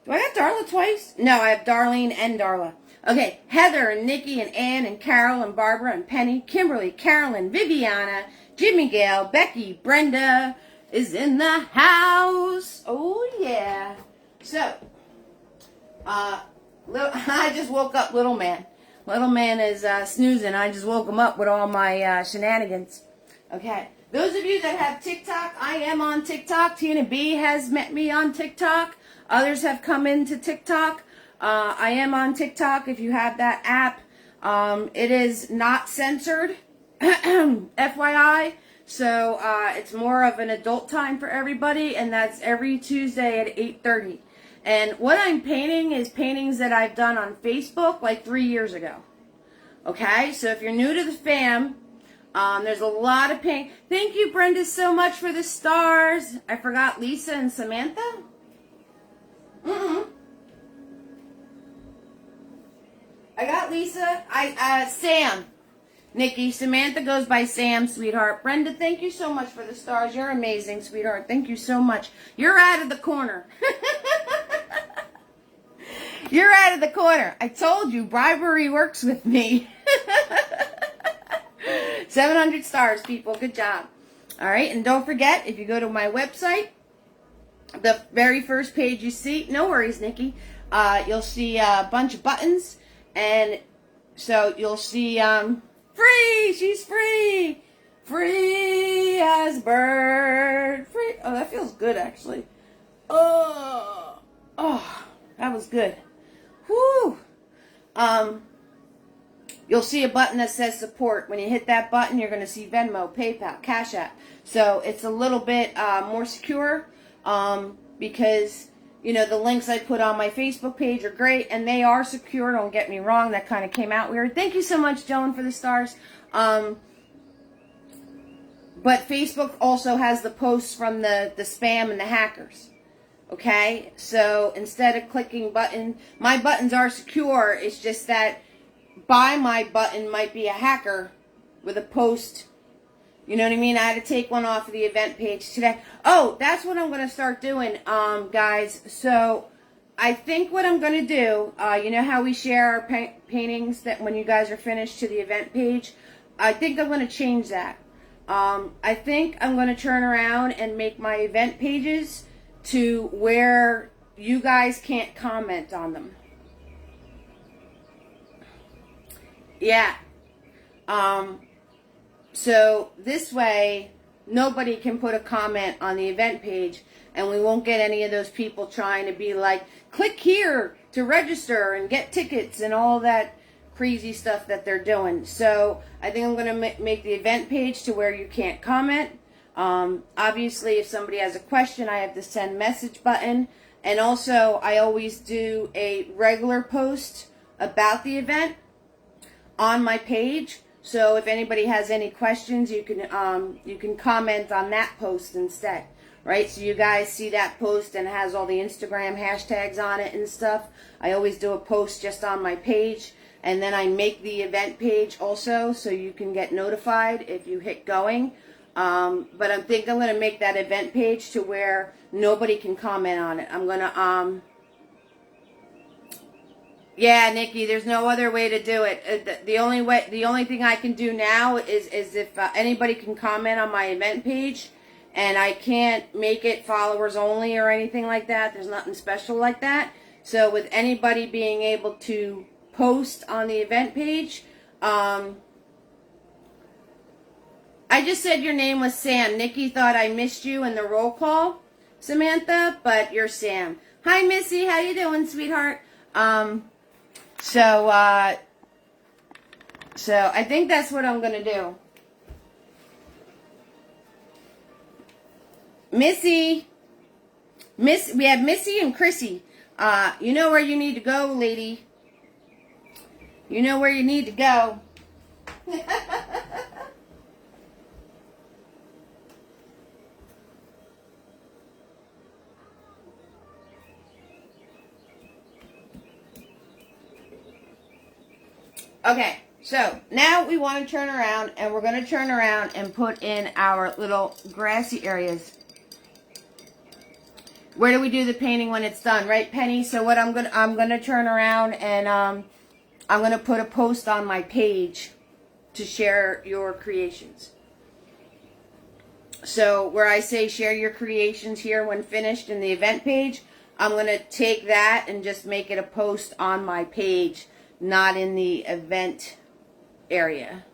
Speaker 1: Do I have Darla twice? No, I have Darlene and Darla. Okay, Heather and Nikki and Ann and Carol and Barbara and Penny, Kimberly, Carolyn, Viviana, Jimmy Gale, Becky, Brenda is in the house. Oh, yeah. So, I just woke up Little Man. Little Man is snoozing. I just woke him up with all my shenanigans. Okay. Those of you that have TikTok, I am on TikTok. Tina B has met me on TikTok. Others have come into TikTok. I am on TikTok if you have that app. It is not censored, FYI. So it's more of an adult time for everybody, and that's every Tuesday at 8:30. And what I'm painting is paintings that I've done on Facebook like 3 years ago. Okay, so if you're new to the fam, there's a lot of paint. Thank you, Brenda, so much for the stars. I forgot Lisa and Samantha. I got Lisa. Sam. Nikki. Samantha goes by Sam, sweetheart. Brenda, thank you so much for the stars. You're amazing, sweetheart. Thank you so much. You're out of the corner. You're out of the corner. I told you, bribery works with me. 700 stars, people. Good job. All right, and don't forget, if you go to my website, the very first page you see, no worries, Nikki, you'll see a bunch of buttons, and so you'll see free, she's free, free as a bird, free. Oh, that feels good, actually. Oh, that was good. Whew. You'll see a button that says support. When you hit that button, you're going to see Venmo, PayPal, Cash App. So it's a little bit more secure because, you know, the links I put on my Facebook page are great, and they are secure. Don't get me wrong. That kind of came out weird. Thank you so much, Joan, for the stars. But Facebook also has the posts from the spam and the hackers. Okay? So instead of clicking button, my buttons are secure. It's just that by my button might be a hacker with a post. You know what I mean? I had to take one off of the event page today. Oh, that's what I'm going to start doing, guys. So I think what I'm going to do, you know how we share our paintings that when you guys are finished to the event page? I think I'm going to change that. I think I'm going to turn around and make my event pages to where you guys can't comment on them. Yeah. So this way, nobody can put a comment on the event page, and we won't get any of those people trying to be like, click here to register and get tickets and all that crazy stuff that they're doing. So I think I'm going to make the event page to where you can't comment. Obviously, if somebody has a question, I have the send message button. And also, I always do a regular post about the event on my page. So if anybody has any questions, you can comment on that post instead, right? So you guys see that post and it has all the Instagram hashtags on it and stuff. I always do a post just on my page, and then I make the event page also so you can get notified if you hit going. But I think I'm going to make that event page to where nobody can comment on it. I'm going to yeah, Nikki, there's no other way to do it. The only thing I can do now is if anybody can comment on my event page, and I can't make it followers only or anything like that. There's nothing special like that. So with anybody being able to post on the event page, I just said your name was Sam. Nikki thought I missed you in the roll call, Samantha, but you're Sam. Hi, Missy. How you doing, sweetheart? So I think that's what I'm going to do. Missy. We have Missy and Chrissy. You know where you need to go, lady. You know where you need to go. Okay, so now we want to turn around, and we're going to turn around and put in our little grassy areas. Where do we do the painting when it's done, right, Penny? So what I'm gonna turn around, and I'm gonna put a post on my page to share your creations. So where I say share your creations here when finished in the event page, I'm gonna take that and just make it a post on my page, not in the event area.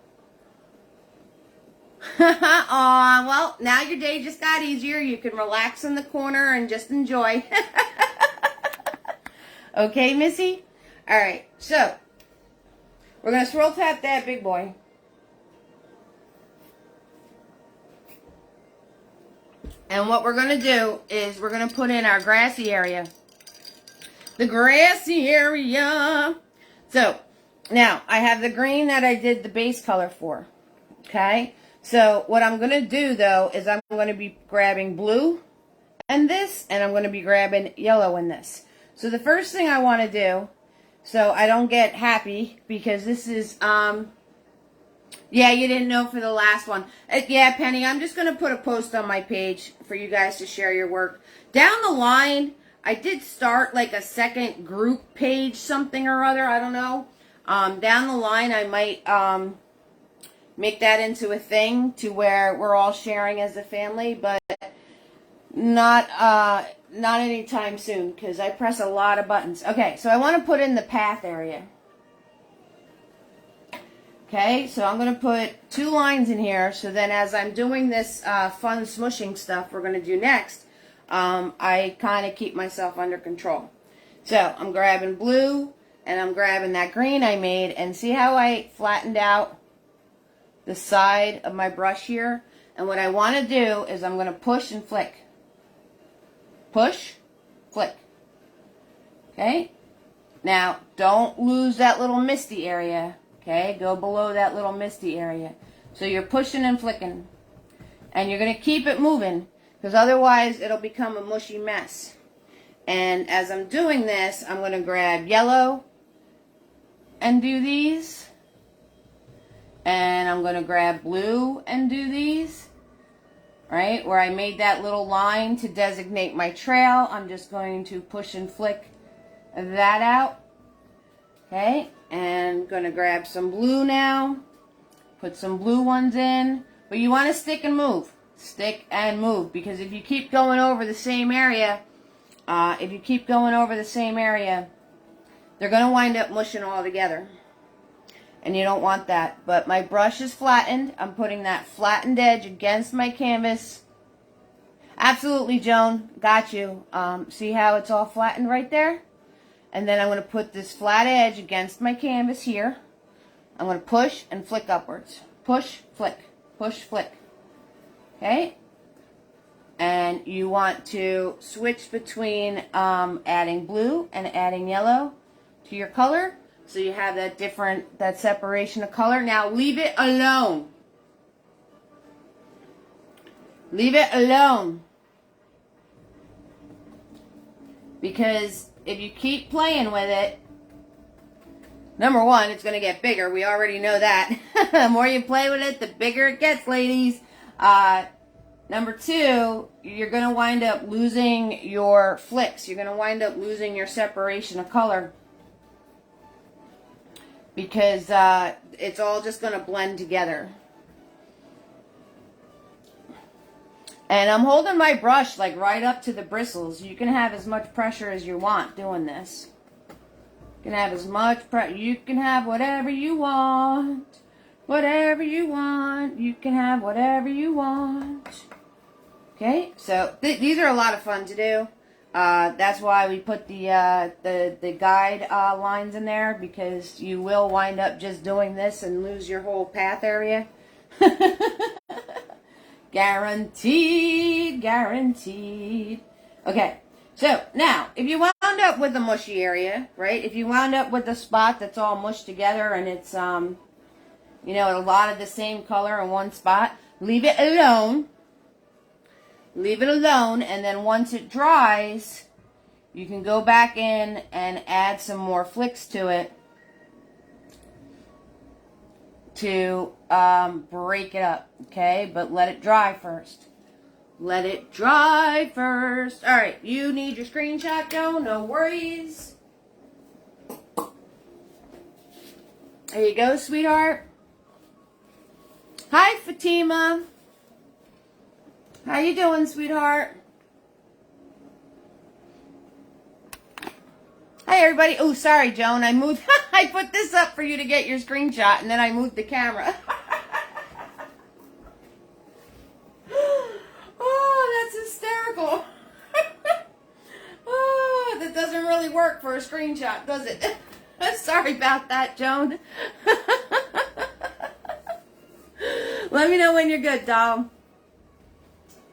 Speaker 1: Aw, well, now your day just got easier. You can relax in the corner and just enjoy. Okay, Missy? All right, so we're going to swirl tap that big boy. And what we're going to do is we're going to put in our grassy area. The grassy area. So, now, I have the green that I did the base color for. Okay? So what I'm going to do, though, is I'm going to be grabbing blue and this, and I'm going to be grabbing yellow in this. So the first thing I want to do, so I don't get happy, because this is, yeah, you didn't know for the last one. Yeah, Penny, I'm just going to put a post on my page for you guys to share your work. Down the line, I did start like a second group page, something or other, I don't know. Down the line, I might, make that into a thing to where we're all sharing as a family, but not anytime soon, because I press a lot of buttons. Okay, so I want to put in the path area. Okay, so I'm going to put 2 lines in here, so then as I'm doing this fun smushing stuff we're going to do next, I kind of keep myself under control. So I'm grabbing blue, and I'm grabbing that green I made, and see how I flattened out the side of my brush here? And what I want to do is I'm going to push and flick. Push, flick. Okay? Now, don't lose that little misty area. Okay? Go below that little misty area. So you're pushing and flicking. And you're going to keep it moving, because otherwise it'll become a mushy mess. And as I'm doing this, I'm going to grab yellow and do these. And I'm going to grab blue and do these. Right? Where I made that little line to designate my trail, I'm just going to push and flick that out. Okay? And going to grab some blue now. Put some blue ones in. But you want to stick and move. Stick and move. Because if you keep going over the same area, they're going to wind up mushing all together. And you don't want that. But my brush is flattened. I'm putting that flattened edge against my canvas. Absolutely, Joan. Got you. See how it's all flattened right there? And then I'm going to put this flat edge against my canvas here. I'm going to push and flick upwards. Push, flick. Push, flick. Okay? And you want to switch between adding blue and adding yellow to your color. So you have that separation of color. Now leave it alone. Leave it alone. Because if you keep playing with it, number one, it's going to get bigger. We already know that. The more you play with it, the bigger it gets, ladies. Number two, you're going to wind up losing your flicks. You're going to wind up losing your separation of color. Because it's all just going to blend together. And I'm holding my brush like right up to the bristles. You can have as much pressure as you want doing this. You can have as much pressure. You can have whatever you want. Whatever you want. You can have whatever you want. Okay, so these are a lot of fun to do. That's why we put the guide lines in there, because you will wind up just doing this and lose your whole path area. Guaranteed, guaranteed. Okay, so now, if you wound up with a mushy area, right? If you wound up with a spot that's all mushed together and it's, you know, a lot of the same color in one spot, leave it alone. Leave it alone, and then once it dries, you can go back in and add some more flicks to it to break it up, okay? But let it dry first. Let it dry first. All right, you need your screenshot, Joe. No worries. There you go, sweetheart. Hi, Fatima. How you doing, sweetheart? Hi, everybody. Oh, sorry, Joan. I moved. I put this up for you to get your screenshot, and then I moved the camera. Oh, that's hysterical. Oh, that doesn't really work for a screenshot, does it? Sorry about that, Joan. Let me know when you're good, doll.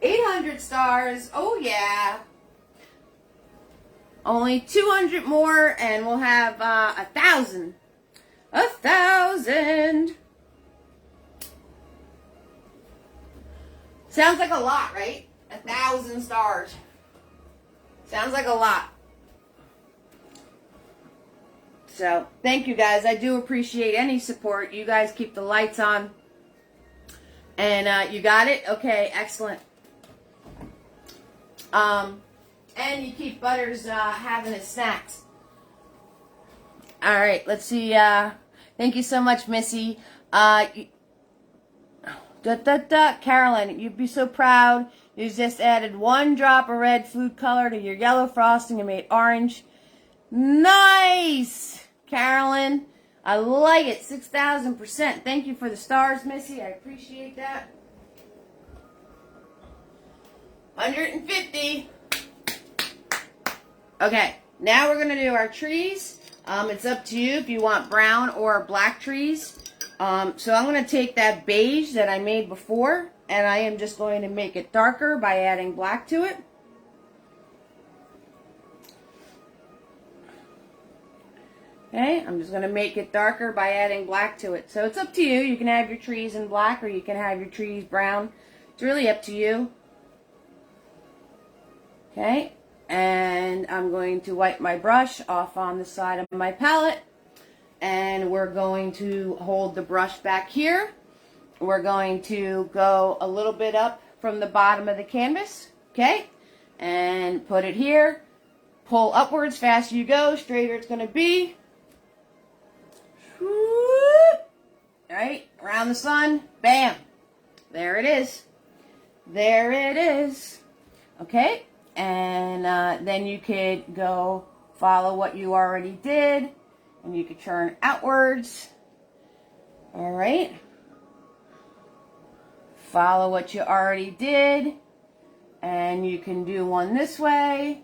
Speaker 1: 800 stars. Oh, yeah. Only 200 more, and we'll have 1,000. 1,000. Sounds like a lot, right? 1,000 stars. Sounds like a lot. So, thank you guys. I do appreciate any support. You guys keep the lights on. And you got it? Okay, excellent. And you keep Butters having his snacks. All right, let's see. Thank you so much, Missy. Carolyn, you'd be so proud. You just added 1 drop of red food color to your yellow frosting and made orange. Nice, Carolyn. I like it. 6,000%. Thank you for the stars, Missy. I appreciate that. 150. Okay, now we're going to do our trees. It's up to you if you want brown or black trees. So I'm going to take that beige that I made before, and I am just going to make it darker by adding black to it. Okay, I'm just going to make it darker by adding black to it. So it's up to you. You can have your trees in black or you can have your trees brown. It's really up to you. Okay, and I'm going to wipe my brush off on the side of my palette. And we're going to hold the brush back here. We're going to go a little bit up from the bottom of the canvas. Okay, and put it here. Pull upwards, faster you go, straighter it's going to be. Right, around the sun, bam. There it is. There it is. Okay, and then you could go follow what you already did, and you could turn outwards. All right. Follow what you already did, and you can do one this way.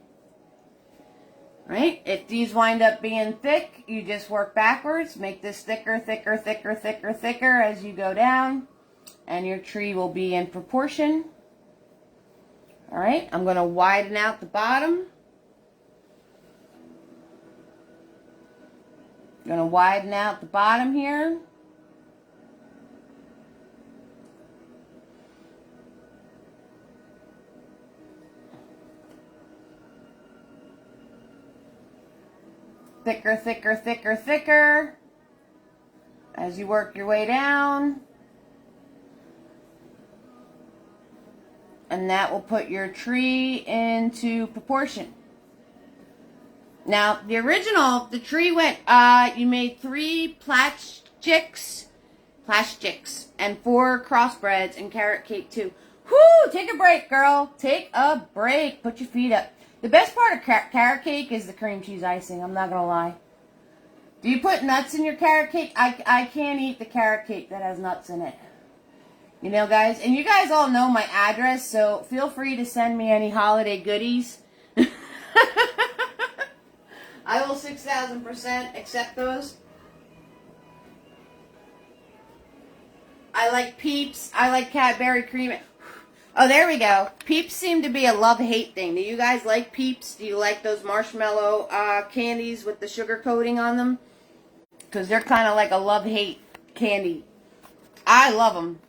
Speaker 1: Right? If these wind up being thick, you just work backwards. Make this thicker, thicker, thicker, thicker, thicker as you go down. And your tree will be in proportion. Alright, I'm going to widen out the bottom. I'm going to widen out the bottom here. Thicker, thicker, thicker, thicker as you work your way down. And that will put your tree into proportion. Now, the original, the tree went, you made 3 plastics and 4 crossbreds and carrot cake too. Whoo, take a break, girl. Take a break. Put your feet up. The best part of carrot cake is the cream cheese icing. I'm not going to lie. Do you put nuts in your carrot cake? I can't eat the carrot cake that has nuts in it. You know, guys? And you guys all know my address, so feel free to send me any holiday goodies. I will 6,000% accept those. I like Peeps. I like Cadbury cream. Oh, there we go. Peeps seem to be a love-hate thing. Do you guys like Peeps? Do you like those marshmallow candies with the sugar coating on them? Because they're kind of like a love-hate candy. I love them.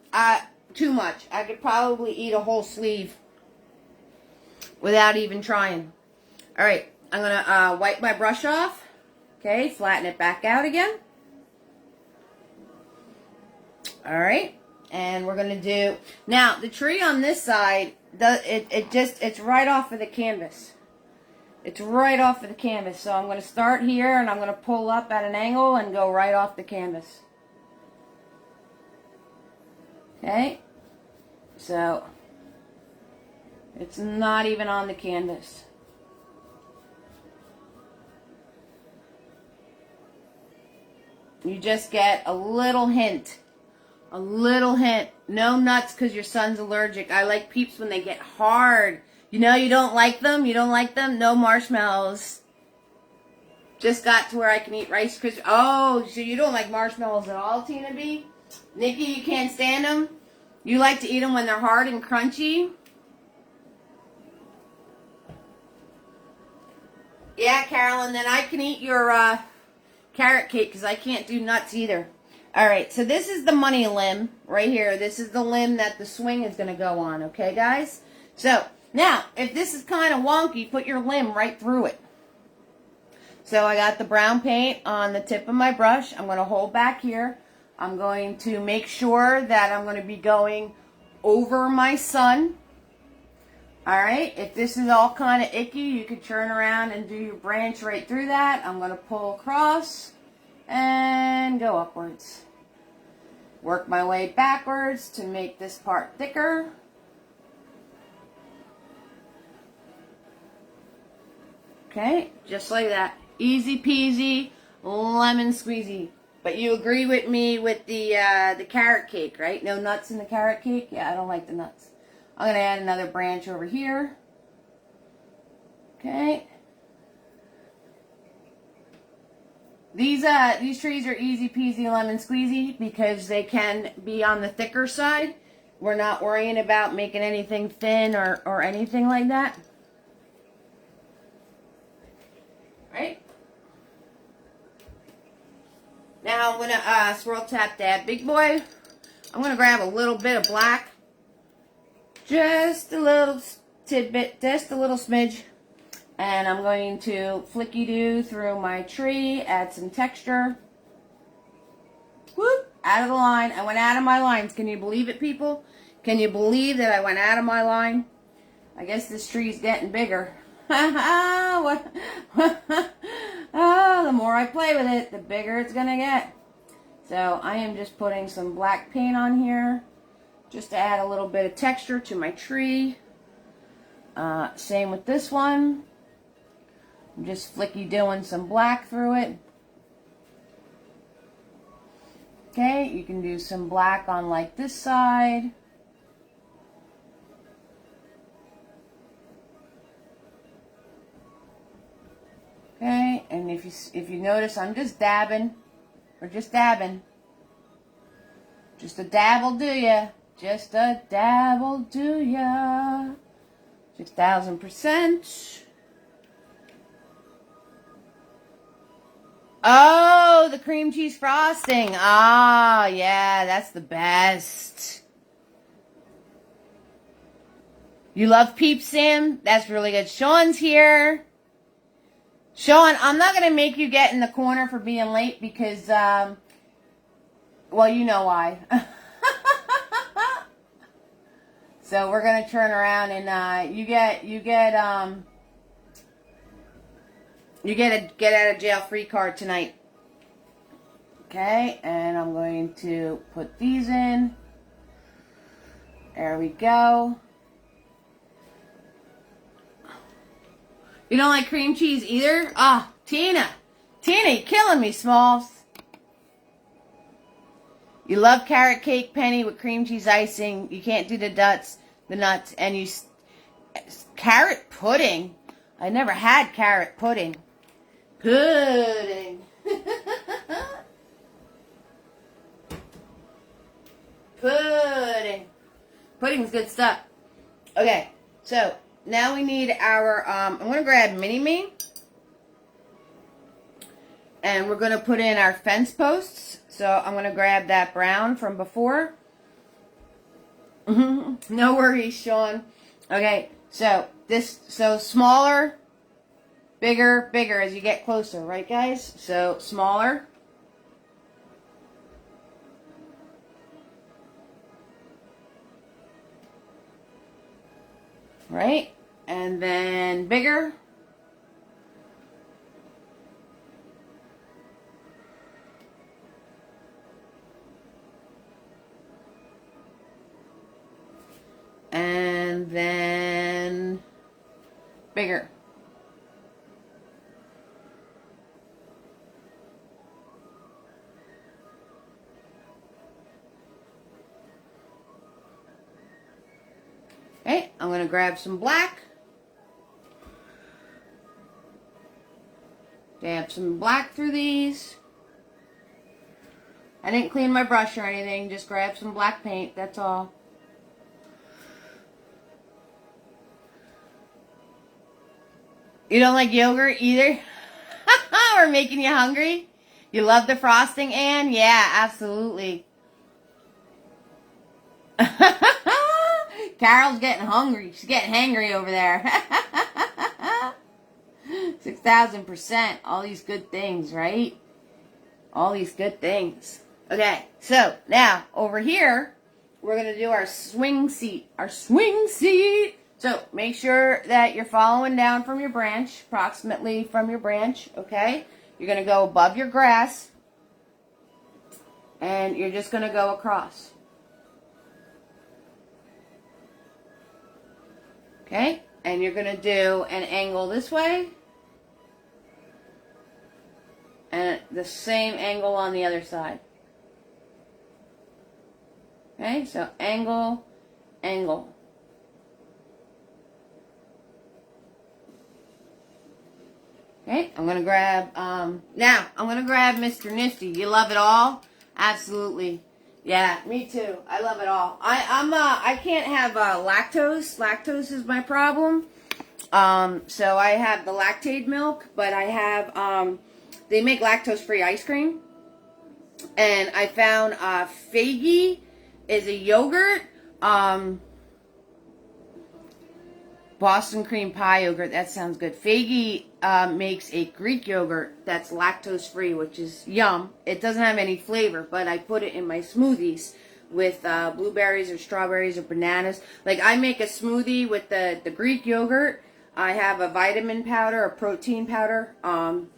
Speaker 1: Too much. I could probably eat a whole sleeve without even trying. All right. I'm going to wipe my brush off. Okay. Flatten it back out again. All right. And we're going to do, now the tree on this side, it's right off of the canvas. It's right off of the canvas. So I'm going to start here and I'm going to pull up at an angle and go right off the canvas. Okay. So it's not even on the canvas. You just get a little hint. A little hint. No nuts because your son's allergic. I like Peeps when they get hard. You know you don't like them? You don't like them? No marshmallows. Just got to where I can eat Rice Krispies. Oh, so you don't like marshmallows at all, Tina B? Nikki, you can't stand them? You like to eat them when they're hard and crunchy? Yeah, Carolyn, then I can eat your carrot cake because I can't do nuts either. All right, so this is the money limb right here. This is the limb that the swing is going to go on, okay, guys? So, now, if this is kind of wonky, put your limb right through it. So, I got the brown paint on the tip of my brush. I'm going to hold back here. I'm going to make sure that I'm going to be going over my sun. All right, if this is all kind of icky, you could turn around and do your branch right through that. I'm going to pull across and go upwards. Work my way backwards to make this part thicker. Okay, just like that. Easy peasy, lemon squeezy. But you agree with me with the carrot cake, right? No nuts in the carrot cake? Yeah, I don't like the nuts. I'm going to add another branch over here. Okay. These trees are easy peasy lemon squeezy because they can be on the thicker side. We're not worrying about making anything thin or anything like that. Right? Now I'm going to swirl tap that big boy. I'm going to grab a little bit of black. Just a little tidbit, just a little smidge. And I'm going to flicky-do through my tree, add some texture. Whoop, out of the line. I went out of my lines. Can you believe it, people? Can you believe that I went out of my line? I guess this tree's getting bigger. Oh, the more I play with it, the bigger it's going to get. So I am just putting some black paint on here just to add a little bit of texture to my tree. Same with this one. I'm just flicky doing some black through it. Okay, you can do some black on like this side. Okay, and if you notice, I'm just dabbing. Or just dabbing. Just a dab will do ya. Just a dab will do ya. 6,000%. Oh, the cream cheese frosting. Ah, yeah, that's the best. You love Peeps, Sam? That's really good. Sean's here. Sean, I'm not going to make you get in the corner for being late because, well, you know why. So we're going to turn around and you get a get out of jail free card tonight. Okay, and I'm going to put these in. There we go. You don't like cream cheese either? Ah, Tina. Tina, you're killing me, Smalls. You love carrot cake, Penny, with cream cheese icing. You can't do the nuts, and you... Carrot pudding? I never had carrot pudding. Pudding. Pudding. Pudding's good stuff. Okay, so now we need our, I'm going to grab Mini-Me. And we're going to put in our fence posts. So I'm going to grab that brown from before. No worries, Sean. Okay, so smaller, bigger, bigger as you get closer, right guys? So smaller. Right? And then bigger. And then bigger. Okay, I'm going to grab some black. Dab some black through these. I didn't clean my brush or anything, just grab some black paint, that's all. You don't like yogurt either? We're making you hungry? You love the frosting, Anne? Yeah, absolutely. Carol's getting hungry. She's getting hangry over there. 6,000%. All these good things, right? All these good things. Okay, so now over here, we're going to do our swing seat. Our swing seat. So make sure that you're following down from your branch, approximately from your branch, okay? You're going to go above your grass, and you're just going to go across. Okay? And you're going to do an angle this way, and the same angle on the other side. Okay? So angle, angle. Okay, I'm going to grab, now, I'm going to grab Mr. Nifty. You love it all? Absolutely. Yeah, me too. I love it all. I can't have, lactose. Lactose is my problem. So I have the lactate milk, but I have, they make lactose-free ice cream. And I found, Faggy is a yogurt, Boston cream pie yogurt. That sounds good. Faggy makes a Greek yogurt that's lactose-free, which is yum. It doesn't have any flavor, but I put it in my smoothies with blueberries or strawberries or bananas. Like, I make a smoothie with the Greek yogurt. I have a vitamin powder, a protein powder, and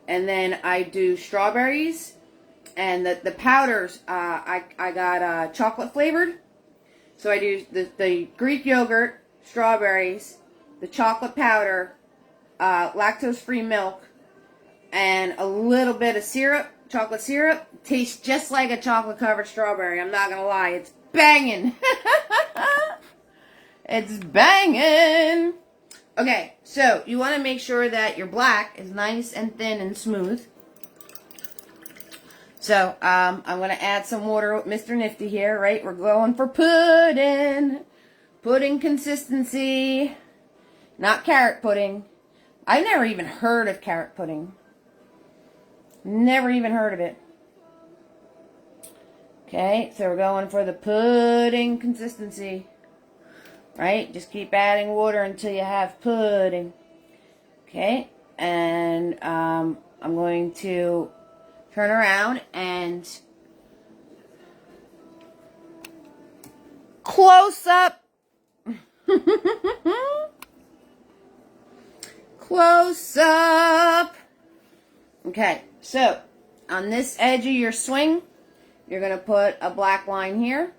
Speaker 1: then I do strawberries. And the powders, I got chocolate flavored. So I do the Greek yogurt, strawberries, the chocolate powder, lactose-free milk, and a little bit of syrup, chocolate syrup. Tastes just like a chocolate-covered strawberry. I'm not going to lie. It's banging. It's banging. Okay, so you want to make sure that your black is nice and thin and smooth. So, I'm going to add some water with Mr. Nifty here, right? We're going for pudding. Pudding consistency. Not carrot pudding. I've never even heard of carrot pudding. Never even heard of it. Okay, so we're going for the pudding consistency. Right? Just keep adding water until you have pudding. Okay, and I'm going to turn around and close up. Close up. Okay, so on this edge of your swing, you're going to put a black line here.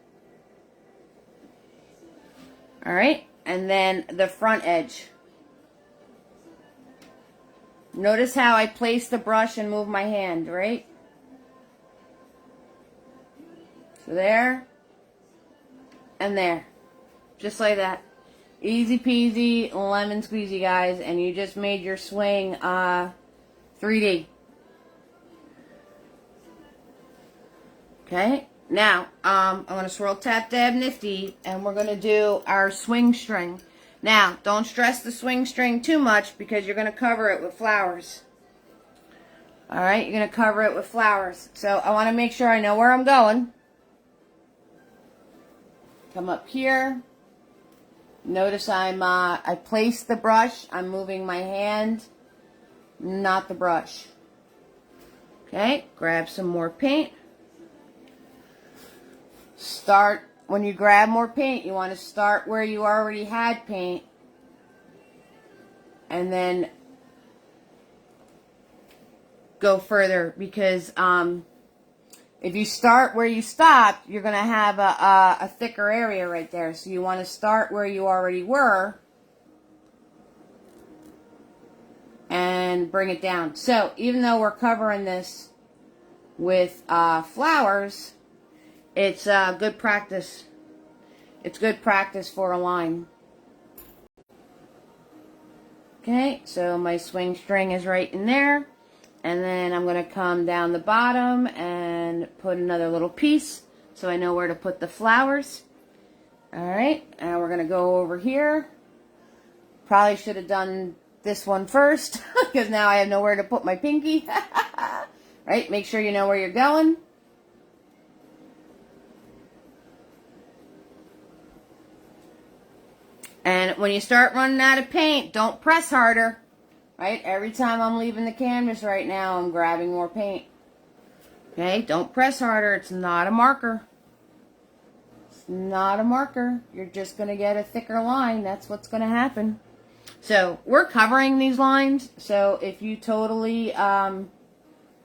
Speaker 1: All right, and then the front edge. Notice how I place the brush and move my hand, right? So there and there. Just like that. Easy peasy, lemon squeezy, guys. And you just made your swing 3D. Okay? Now, I'm going to swirl, tap, dab, nifty, and we're going to do our swing string. Now, don't stress the swing string too much because you're going to cover it with flowers. Alright, you're going to cover it with flowers. So, I want to make sure I know where I'm going. Come up here. Notice I place the brush. I'm moving my hand, not the brush. Okay, grab some more paint. Start, when you grab more paint, you want to start where you already had paint. And then go further, because if you start where you stopped, you're going to have a thicker area right there. So you want to start where you already were and bring it down. So even though we're covering this with flowers, it's good practice. It's good practice for a line. Okay, so my swing string is right in there. And then I'm going to come down the bottom and put another little piece so I know where to put the flowers. Alright, and we're going to go over here. Probably should have done this one first because now I have nowhere to put my pinky. Right, make sure you know where you're going. And when you start running out of paint, don't press harder. Right? Every time I'm leaving the canvas right now, I'm grabbing more paint. Okay? Don't press harder. It's not a marker. It's not a marker. You're just going to get a thicker line. That's what's going to happen. So, we're covering these lines. So, if you totally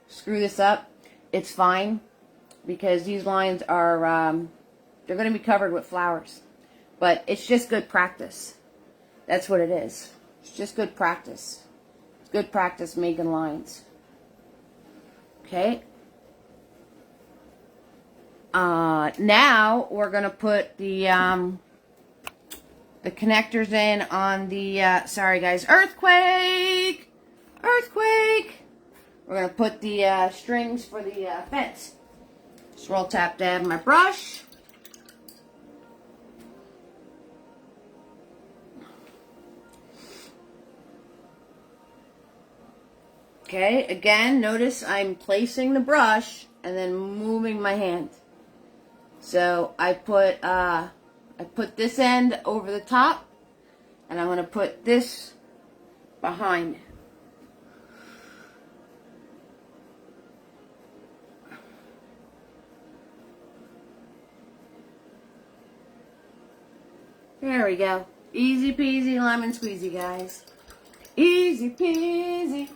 Speaker 1: screw this up, it's fine. Because these lines are, they're going to be covered with flowers. But it's just good practice. That's what it is. It's just good practice. Good practice making lines. Okay. Now we're gonna put the connectors in on the sorry guys, earthquake. We're gonna put the strings for the fence. Swirl, tap, dab my brush. Okay, again, notice I'm placing the brush and then moving my hand. So I put this end over the top, and I'm going to put this behind. There we go. Easy peasy lemon squeezy, guys. Easy peasy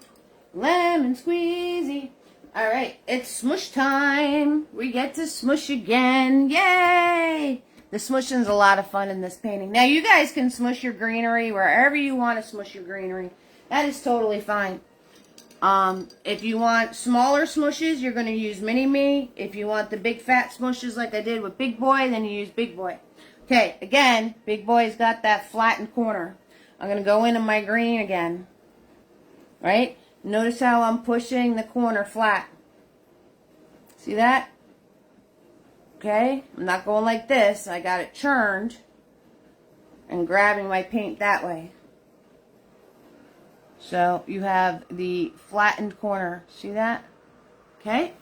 Speaker 1: lemon squeezy. Alright, it's smush time. We get to smush again. Yay! The smushing's a lot of fun in this painting. Now, you guys can smush your greenery wherever you want to smush your greenery. That is totally fine. If you want smaller smushes, you're going to use Mini-Me. If you want the big fat smushes like I did with Big Boy, then you use Big Boy. Okay, again, Big Boy's got that flattened corner. I'm going to go into my green again. Right? Notice how I'm pushing the corner flat. See that? Okay? I'm not going like this. I got it churned and grabbing my paint that way. So you have the flattened corner. See that? Okay?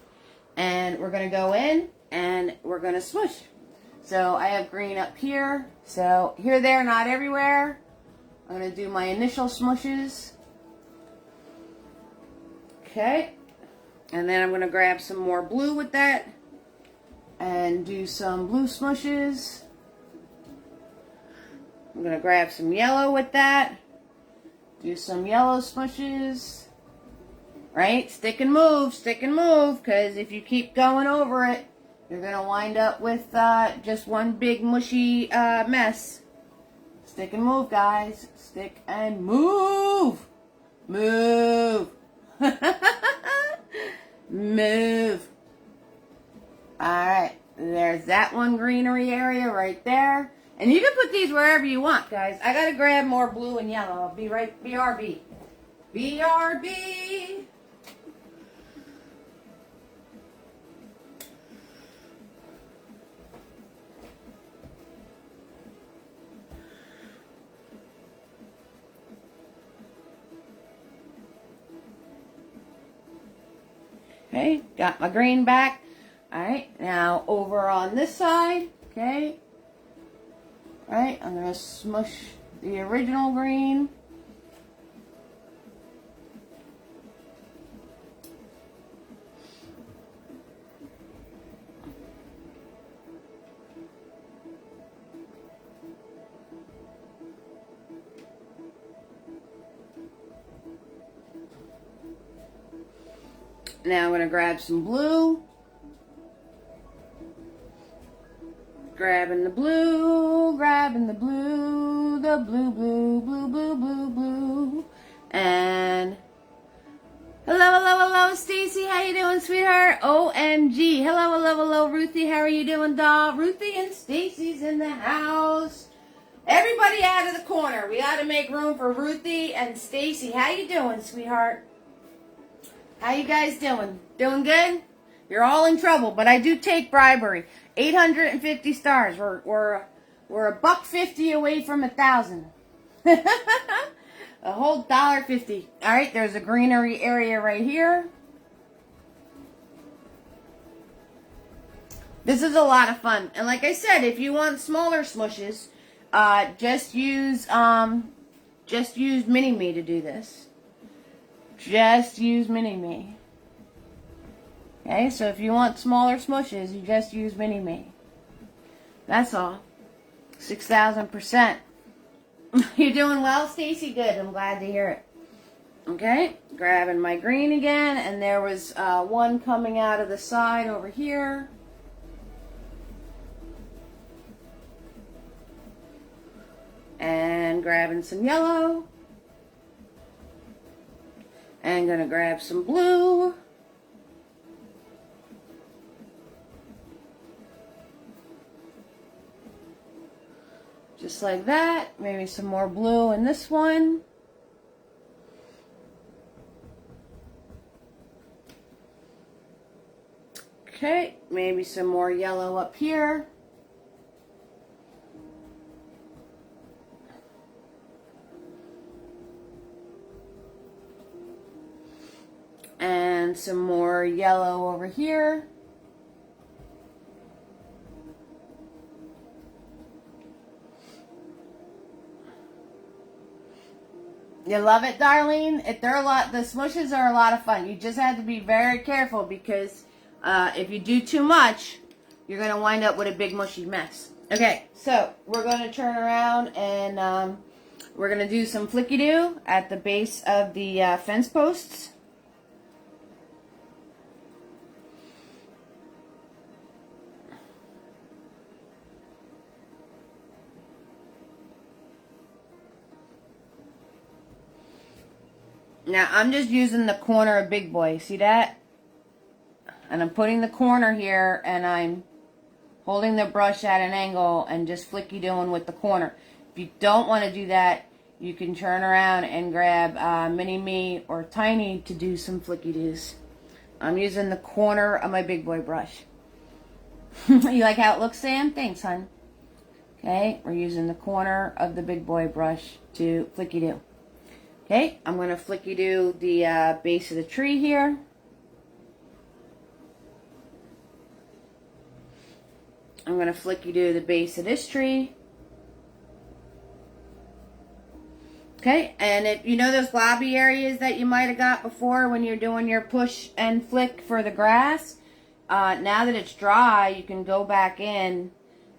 Speaker 1: And we're going to go in and we're going to smush. So I have green up here. So here, there, not everywhere. I'm going to do my initial smushes. Okay, and then I'm going to grab some more blue with that and do some blue smushes. I'm going to grab some yellow with that, do some yellow smushes. Right, stick and move, because if you keep going over it, you're going to wind up with just one big mushy mess. Stick and move, guys. Stick and move. Move. Move. Alright, there's that one greenery area right there. And you can put these wherever you want, guys. I gotta grab more blue and yellow. I'll be right, BRB. BRB. Okay, got my green back. Alright, now over on this side, okay. Alright, I'm going to smush the original green. Now I'm going to grab some blue. Grabbing the blue, the blue, blue, blue, blue, blue, blue. And hello, Stacy, how you doing, sweetheart? OMG. Hello, Ruthie, how are you doing, doll? Ruthie and Stacy's in the house. Everybody out of the corner. We got to make room for Ruthie and Stacy. How you doing, sweetheart? How you guys doing? Doing good? You're all in trouble, but I do take bribery. 850 stars. We're $1.50 away from 1,000. A whole $1.50. All right, there's a greenery area right here. This is a lot of fun, and like I said, if you want smaller smushes, just use Mini Me to do this. Just use Mini Me. Okay, so if you want smaller smushes, you just use Mini Me. That's all. 6,000%. You're doing well, Stacy? Good. I'm glad to hear it. Okay, grabbing my green again, and there was one coming out of the side over here. And grabbing some yellow. And gonna grab some blue. Just like that. Maybe some more blue in this one. Okay, maybe some more yellow up here. And some more yellow over here. You love it, Darlene? The smushes are a lot of fun. You just have to be very careful because if you do too much, you're going to wind up with a big mushy mess. Okay, so we're going to turn around and we're going to do some flicky-doo at the base of the fence posts. Now, I'm just using the corner of Big Boy. See that? And I'm putting the corner here, and I'm holding the brush at an angle and just flicky-doing with the corner. If you don't want to do that, you can turn around and grab Mini Me or Tiny to do some flicky-doos. I'm using the corner of my Big Boy brush. You like how it looks, Sam? Thanks, hon. Okay, we're using the corner of the Big Boy brush to flicky-doo. Okay, I'm going to flicky-doo the base of the tree here. I'm going to flicky-doo the base of this tree. Okay, and if you know those globby areas that you might have got before when you're doing your push and flick for the grass, now that it's dry, you can go back in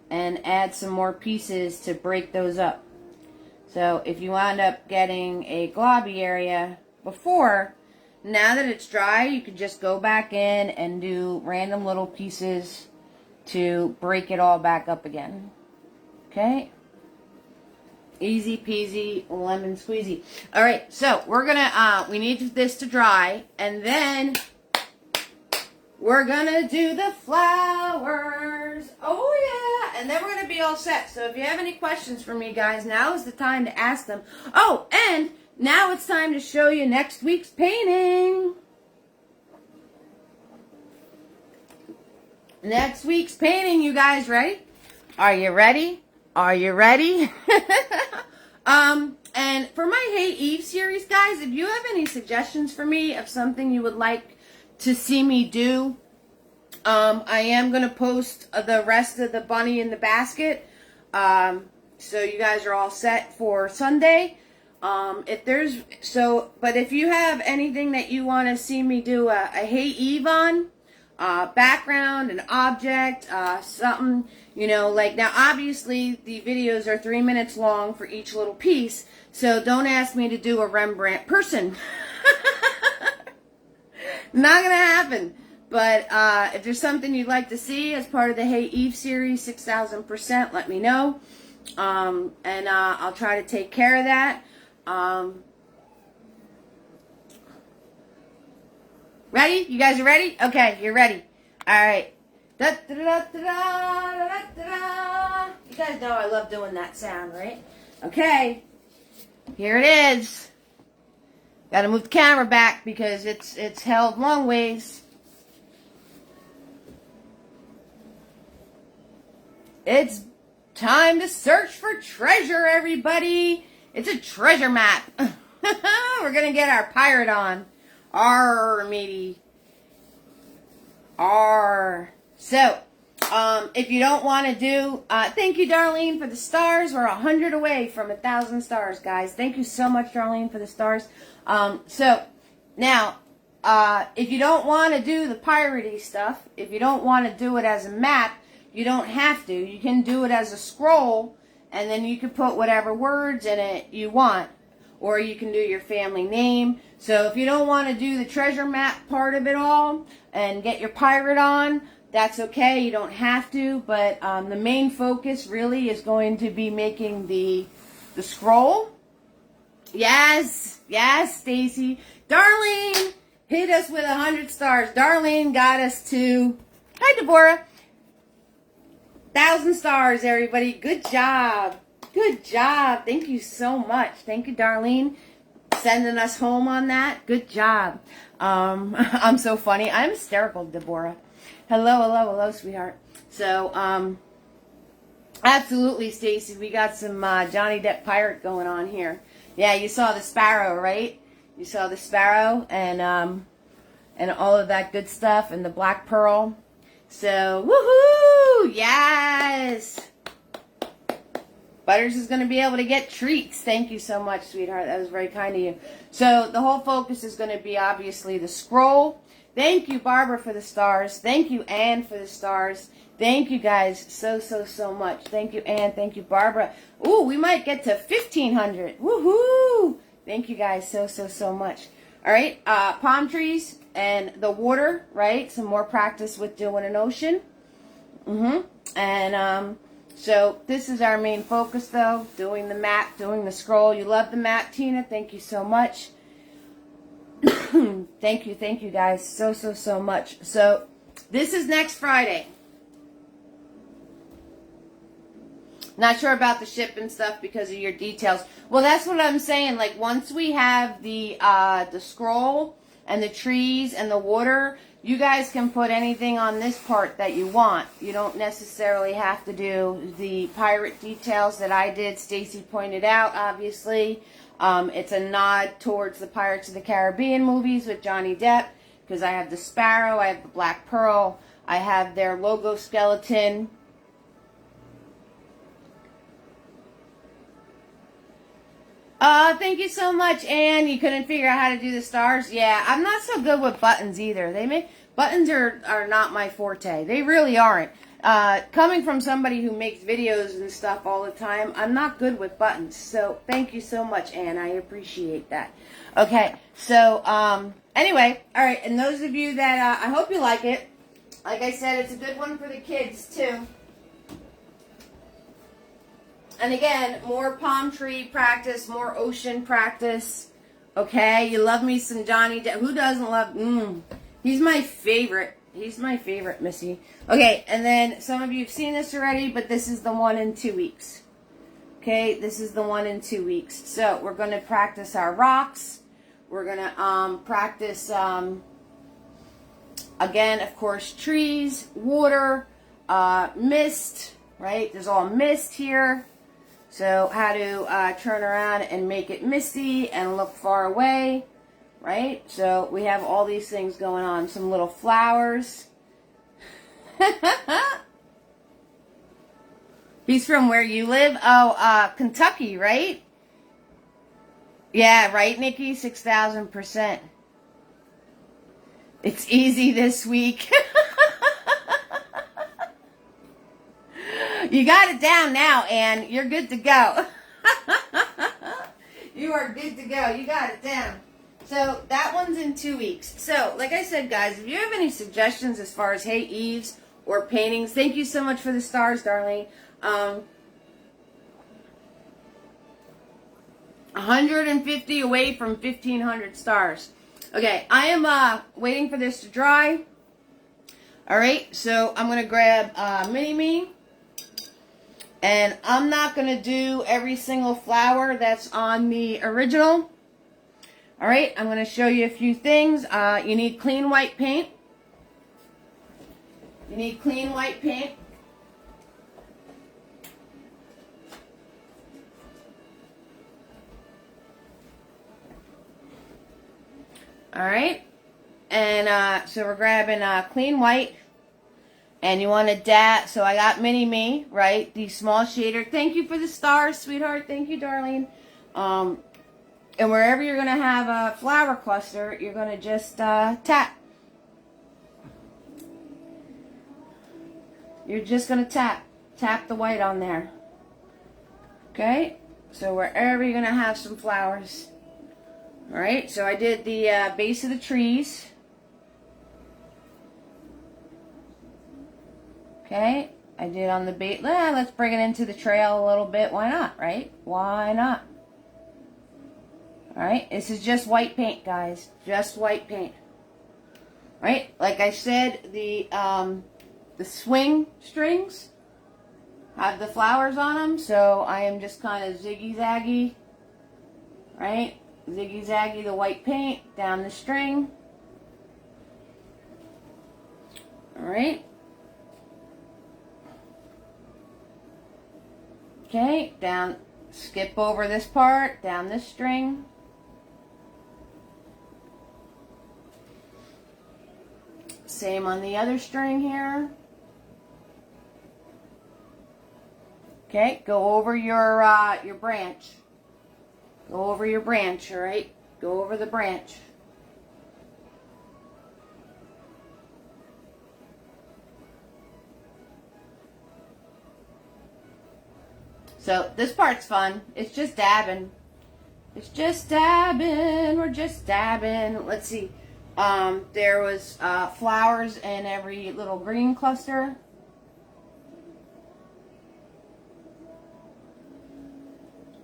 Speaker 1: and add some more pieces to break those up. So if you wound up getting a globby area before, now that it's dry, you can just go back in and do random little pieces to break it all back up again. Okay? Easy peasy lemon squeezy. All right, so we're gonna we need this to dry, and then we're gonna do the flowers. Oh yeah, and then we're gonna be all set. So if you have any questions for me, guys, now is the time to ask them. Oh, and now it's time to show you next week's painting. Next week's painting, you guys ready? Are you ready? Are you ready? And for my Hey Eve series, guys, if you have any suggestions for me of something you would like to see me do, I am going to post the rest of the bunny in the basket. So you guys are all set for Sunday. But if you have anything that you want to see me do a Hey Eve on, background, an object, something, you know, like, now obviously the videos are 3 minutes long for each little piece, so don't ask me to do a Rembrandt person. Not gonna happen. But if there's something you'd like to see as part of the Hey Eve series, 6,000%, let me know. And I'll try to take care of that. Ready? You guys are ready? Okay, you're ready. All right. Da, da, da, da, da, da, da. You guys know I love doing that sound, right? Okay. Here it is. Got to move the camera back because it's held long ways. It's time to search for treasure, everybody. It's a treasure map. We're going to get our pirate on. Arr, matey. Arr. So, if you don't want to do, thank you, Darlene, for the stars. We're 100 away from 1,000 stars, guys. Thank you so much, Darlene, for the stars. So, now, if you don't want to do the piratey stuff, if you don't want to do it as a map, you don't have to. You can do it as a scroll, and then you can put whatever words in it you want. Or you can do your family name. So if you don't want to do the treasure map part of it all and get your pirate on, that's okay. You don't have to. But the main focus really is going to be making the scroll. Yes. Yes, Stacy. Darlene hit us with 100 stars. Darlene got us to, hi, Deborah. 1,000 stars, everybody. Good job. Good job. Thank you so much. Thank you, Darlene, sending us home on that. Good job. I'm so funny. I'm hysterical, Deborah. Hello, hello, hello, sweetheart. So, absolutely, Stacy. We got some Johnny Depp pirate going on here. Yeah, you saw the sparrow, right? You saw the sparrow and all of that good stuff and the black pearl. So, woohoo! Yes! Butters is going to be able to get treats. Thank you so much, sweetheart. That was very kind of you. So the whole focus is going to be obviously the scroll. Thank you, Barbara, for the stars. Thank you, Ann, for the stars. Thank you, guys, so much. Thank you, Ann. Thank you, Barbara. Ooh, we might get to 1,500. Woohoo! Thank you, guys, so much. All right, palm trees and the water, right? Some more practice with doing an ocean. And, so this is our main focus, though, doing the map, doing the scroll. You love the map, Tina. Thank you so much. Thank you, guys, so much. So this is next Friday. Not sure about the shipping stuff because of your details. Well, that's what I'm saying. Like, once we have the scroll and the trees and the water, you guys can put anything on this part that you want. You don't necessarily have to do the pirate details that I did. Stacy pointed out, obviously. It's a nod towards the Pirates of the Caribbean movies with Johnny Depp, because I have the sparrow, I have the black pearl, I have their logo skeleton. Thank you so much, Anne. You couldn't figure out how to do the stars? Yeah, I'm not so good with buttons either. Buttons are not my forte. They really aren't. Coming from somebody who makes videos and stuff all the time, I'm not good with buttons. So thank you so much, Anne. I appreciate that. Okay, so anyway, all right. And those of you that I hope you like it. Like I said, it's a good one for the kids too. And again, more palm tree practice, more ocean practice. Okay, you love me some Johnny Depp. Who doesn't love? He's my favorite. He's my favorite, Missy. Okay, and then some of you have seen this already, but this is the one in 2 weeks. Okay, this is the one in 2 weeks. So we're going to practice our rocks. We're going to practice, again, of course, trees, water, mist, right? There's all mist here. So how to turn around and make it misty and look far away, right? So we have all these things going on. Some little flowers. He's from where you live? Oh, Kentucky, right? Yeah, right, Nikki? 6,000%. It's easy this week. You got it down now, Ann. You're good to go. You are good to go. You got it down. So that one's in 2 weeks. So, like I said, guys, if you have any suggestions as far as Hey Eves or paintings, thank you so much for the stars, darling. 150 away from 1,500 stars. Okay, I am waiting for this to dry. All right, so I'm going to grab Mini-Me. And I'm not going to do every single flower that's on the original. All right, I'm going to show you a few things. You need clean white paint. You need clean white paint. All right, and so we're grabbing clean white. And you want to dab, so I got Mini-Me, right? The small shader. Thank you for the stars, sweetheart. Thank you, darling. And wherever you're going to have a flower cluster, you're going to just tap. You're just going to tap. Tap the white on there. Okay? So wherever you're going to have some flowers. Alright, so I did the base of the trees. Okay, I did on the bait. Let's bring it into the trail a little bit. Why not, right? Why not? All right, this is just white paint, guys. Just white paint. Right? Like I said, the swing strings have the flowers on them, so I am just kind of ziggy-zaggy, right? Ziggy-zaggy the white paint down the string. All right. Okay, down, skip over this part, down this string. Same on the other string here. Okay, go over your branch. Go over your branch, all right? Go over the branch. So this part's fun. It's just dabbing. It's just dabbing. We're just dabbing. Let's see. There was flowers in every little green cluster.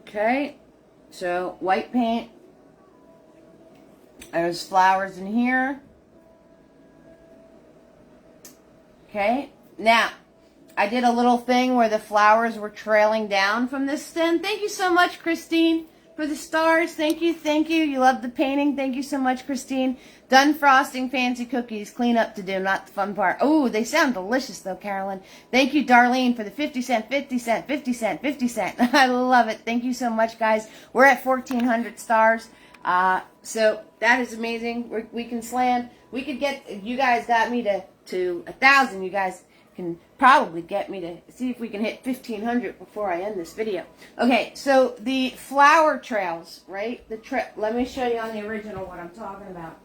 Speaker 1: Okay. So white paint. There's flowers in here. Okay. Now, I did a little thing where the flowers were trailing down from this stem. Thank you so much, Christine, for the stars. Thank you, thank you. You love the painting. Thank you so much, Christine. Done frosting, fancy cookies. Clean up to do, not the fun part. Oh, they sound delicious, though, Carolyn. Thank you, Darlene, for the 50 cent, 50 cent, 50 cent, 50 cent. I love it. Thank you so much, guys. We're at 1,400 stars. So that is amazing. We can slam. We could get, you guys got me to 1,000, you guys can probably get me to see if we can hit 1,500 before I end this video. Okay, so the flower trails, right? Let me show you on the original what I'm talking about.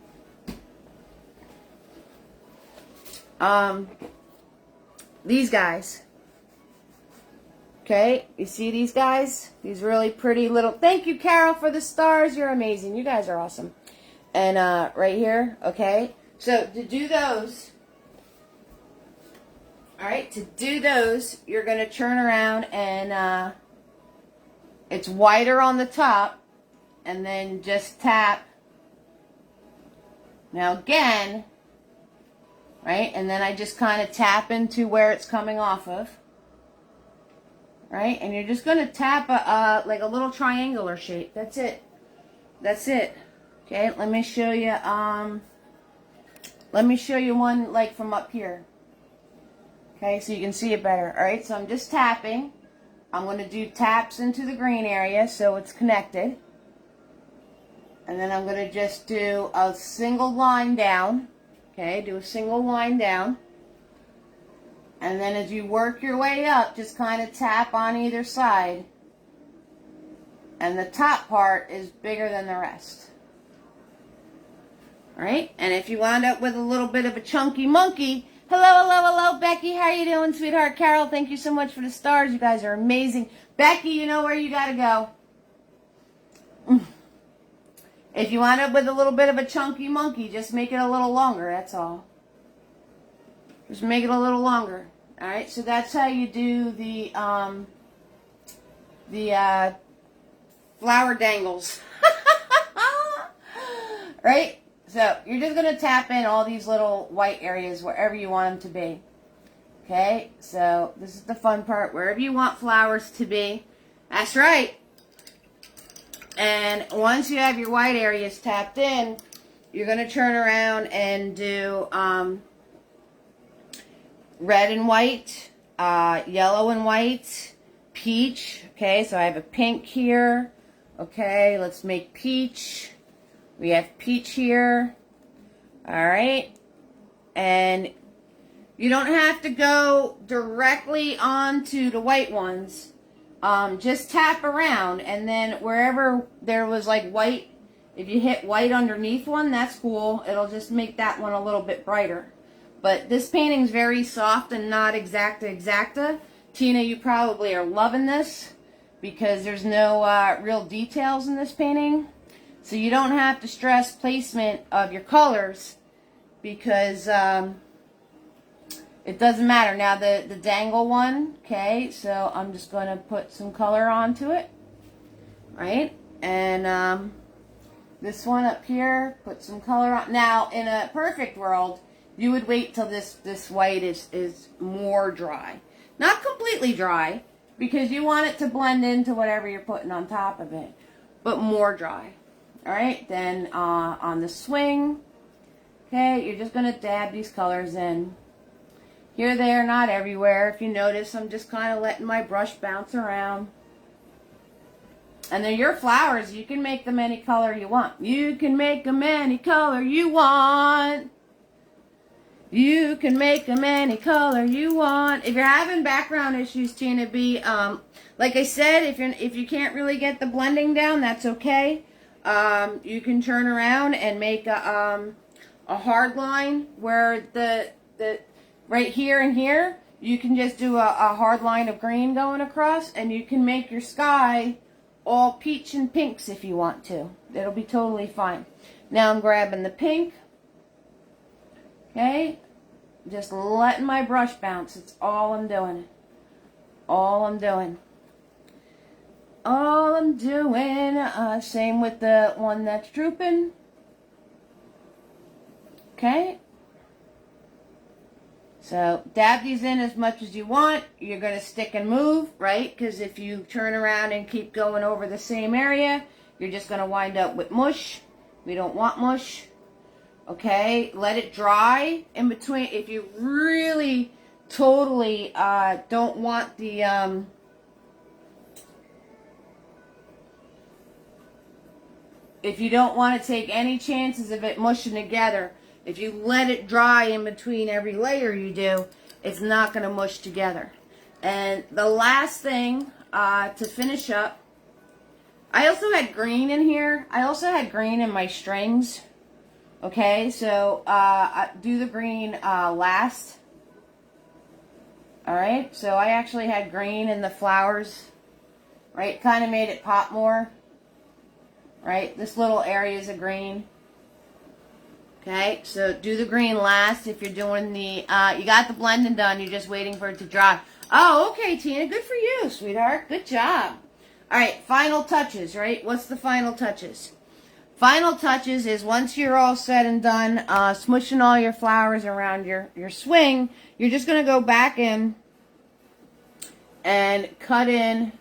Speaker 1: These guys. Okay, you see these guys? These really pretty little. Thank you, Carol, for the stars. You're amazing. You guys are awesome. And right here, okay. So to do those. All right, to do those, you're going to turn around and it's whiter on the top, and then just tap. Now again, right, and then I just kind of tap into where it's coming off of, right, and you're just going to tap like a little triangular shape. That's it. That's it. Okay, let me show you one like from up here. Okay, so you can see it better. All right, so I'm just tapping. I'm going to do taps into the green area so it's connected. And then I'm going to just do a single line down. Okay, do a single line down. And then as you work your way up, just kind of tap on either side. And the top part is bigger than the rest. All right, and if you wound up with a little bit of a chunky monkey, hello, Becky, how you doing, sweetheart? Carol, thank you so much for the stars. You guys are amazing. Becky, you know where you got to go. If you wind up with a little bit of a chunky monkey, just make it a little longer, that's all. Just make it a little longer. All right, so that's how you do the flower dangles. Right? So you're just going to tap in all these little white areas wherever you want them to be. Okay, so this is the fun part. Wherever you want flowers to be. That's right. And once you have your white areas tapped in, you're going to turn around and do red and white, yellow and white, peach. Okay, so I have a pink here. Okay, let's make peach. We have peach here. All right. And you don't have to go directly onto the white ones. Just tap around, and then wherever there was like white, if you hit white underneath one, that's cool. It'll just make that one a little bit brighter. But this painting's very soft and not exacta. Tina, you probably are loving this because there's no real details in this painting. So you don't have to stress placement of your colors because it doesn't matter. Now the dangle one, okay, so I'm just going to put some color onto it, right? And this one up here, put some color on. Now, in a perfect world, you would wait till this white is more dry. Not completely dry, because you want it to blend into whatever you're putting on top of it, but more dry. All right, then on the swing, okay, you're just going to dab these colors in. Here, there, not everywhere. If you notice, I'm just kind of letting my brush bounce around. And then your flowers, you can make them any color you want. You can make them any color you want. You can make them any color you want. If you're having background issues, Tina B, like I said, if you can't really get the blending down, that's okay. You can turn around and make a hard line where the right here and here, you can just do a hard line of green going across, and you can make your sky all peach and pinks if you want to. It'll be totally fine. Now I'm grabbing the pink. Okay, just letting my brush bounce. It's all I'm doing. All I'm doing. All I'm doing. Same with the one that's drooping. Okay. So dab these in as much as you want. You're going to stick and move, right? Because if you turn around and keep going over the same area, you're just going to wind up with mush. We don't want mush. Okay, let it dry in between. If you really totally don't want the if you don't want to take any chances of it mushing together, if you let it dry in between every layer you do, it's not going to mush together. And the last thing to finish up, I also had green in here. I also had green in my strings. Okay, so do the green last. Alright, so I actually had green in the flowers. Right, kind of made it pop more. Right, this little area is a green. Okay, so do the green last if you're doing the, you got the blending done, you're just waiting for it to dry. Oh, okay, Tina, good for you, sweetheart. Good job. All right, final touches, right? What's the final touches? Final touches is once you're all said and done, smushing all your flowers around your swing, you're just going to go back in and cut in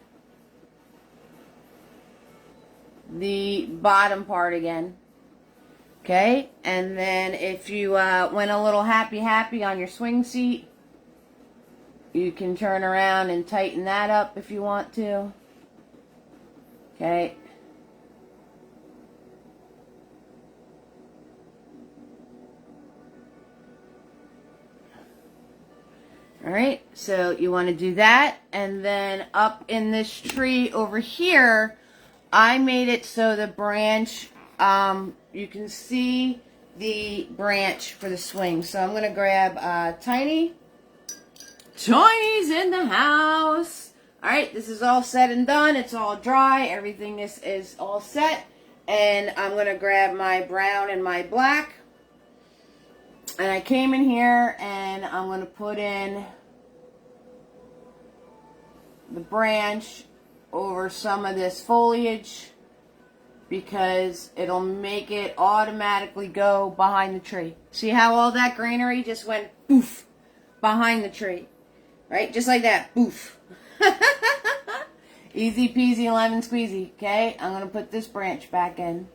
Speaker 1: the bottom part again. Okay, and then if you went a little happy on your swing seat, you can turn around and tighten that up if you want to. Okay. Alright, so you want to do that, and then up in this tree over here, I made it so the branch, you can see the branch for the swing. So I'm going to grab Tiny. Tiny's in the house. Alright, this is all said and done. It's all dry. Everything is all set. And I'm going to grab my brown and my black. And I came in here and I'm going to put in the branch over some of this foliage because it'll make it automatically go behind the tree. See how all that greenery just went poof behind the tree? Right? Just like that. Poof. Easy peasy lemon squeezy. Okay? I'm going to put this branch back in.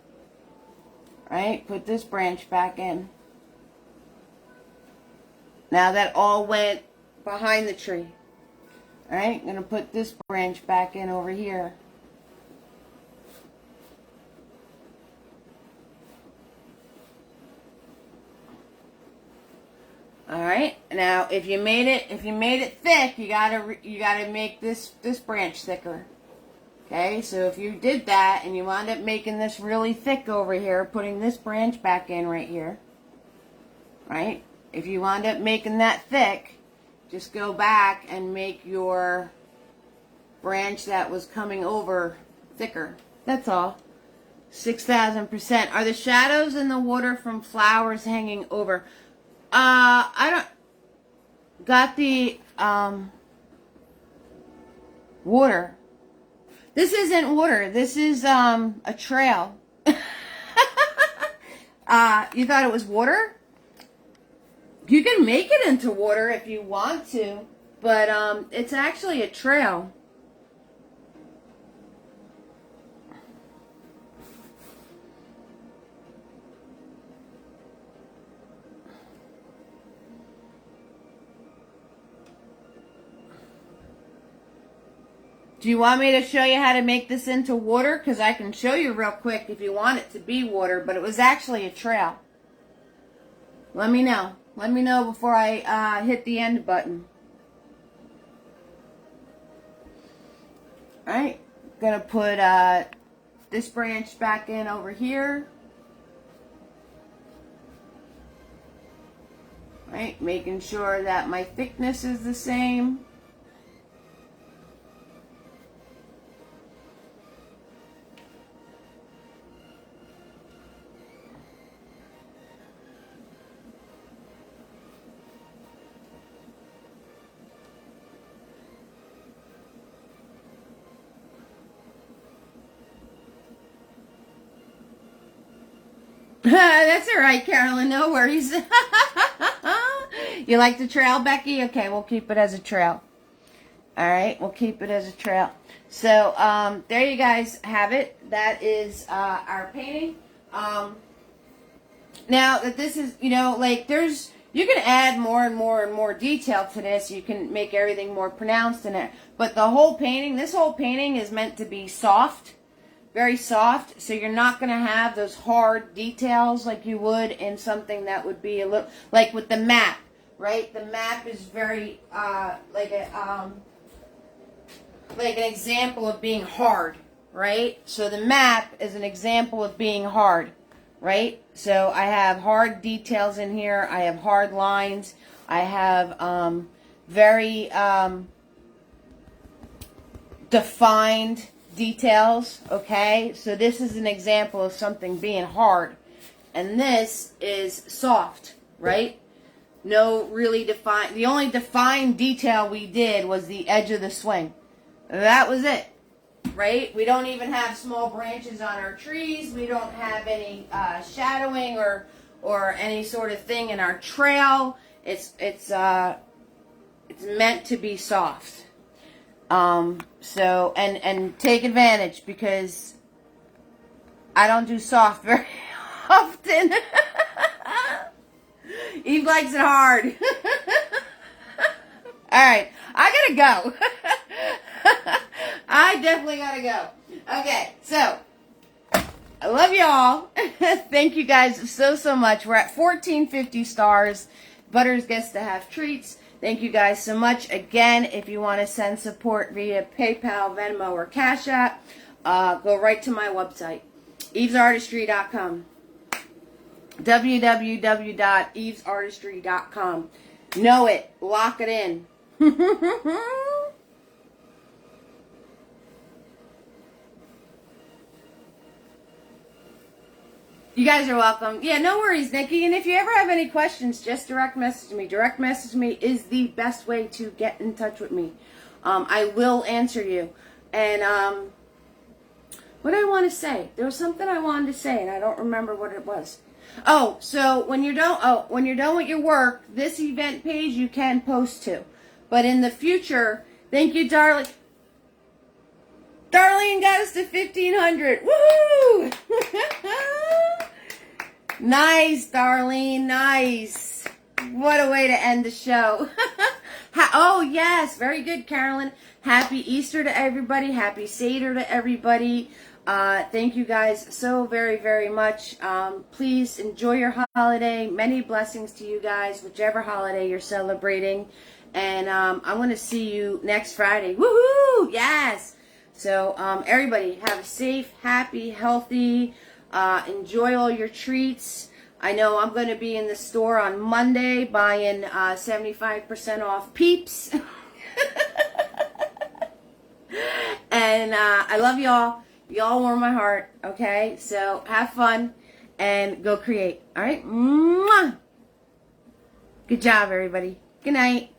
Speaker 1: Right? Put this branch back in. Now that all went behind the tree. Alright, I'm going to put this branch back in over here. Alright, now if you made it thick, you gotta make this branch thicker. Okay, so if you did that and you wound up making this really thick over here, putting this branch back in right here. Right? If you wound up making that thick, just go back and make your branch that was coming over thicker. That's all. 6,000%. Are the shadows in the water from flowers hanging over? I don't... Got the, water. This isn't water. This is, a trail. You thought it was water? You can make it into water if you want to, but it's actually a trail. Do you want me to show you how to make this into water? Because I can show you real quick if you want it to be water, but it was actually a trail. Let me know. Let me know before I hit the end button. Alright, gonna put this branch back in over here. Right, making sure that my thickness is the same. That's all right, Carolyn. No worries. You like the trail, Becky? Okay, we'll keep it as a trail. All right, we'll keep it as a trail. So, there you guys have it. That is our painting. Now that this is, you know, like there's, you can add more and more and more detail to this. You can make everything more pronounced in it. But the whole painting, this whole painting is meant to be soft. Very soft, so you're not going to have those hard details like you would in something that would be a little, like with the map, right? The map is very, like an example of being hard, right? So the map is an example of being hard, right? So I have hard details in here. I have hard lines. I have very defined details, okay? So this is an example of something being hard. And this is soft, right? No really defined, the only defined detail we did was the edge of the swing. That was it. right? We don't even have small branches on our trees. We don't have any shadowing or any sort of thing in our trail. It's meant to be soft. So and take advantage, because I don't do soft very often. Eve likes it hard. All right, I gotta go. I definitely gotta go. Okay, so I love you all. Thank you guys so much. We're at 1450 stars. Butters gets to have treats. Thank you guys so much. Again, if you want to send support via PayPal, Venmo, or Cash App, go right to my website, evesartistry.com. www.evesartistry.com. Know it. Lock it in. You guys are welcome. Yeah, no worries, Nikki. And if you ever have any questions, just direct message me. Direct message me is the best way to get in touch with me. I will answer you. And what did I want to say? There was something I wanted to say, and I don't remember what it was. Oh, so when you're done with your work, this event page you can post to. But in the future, thank you, darling. Darlene got us to 1,500. Woohoo! Nice, Darlene. Nice. What a way to end the show. Oh, yes. Very good, Carolyn. Happy Easter to everybody. Happy Seder to everybody. Thank you guys so very much. Please enjoy your holiday. Many blessings to you guys, whichever holiday you're celebrating. And I'm going to see you next Friday. Woohoo! Yes. So everybody have a safe, happy, healthy, enjoy all your treats. I know I'm going to be in the store on Monday buying 75% off Peeps. And I love y'all. Y'all warm my heart, okay? So have fun and go create, all right? Mwah! Good job, everybody. Good night.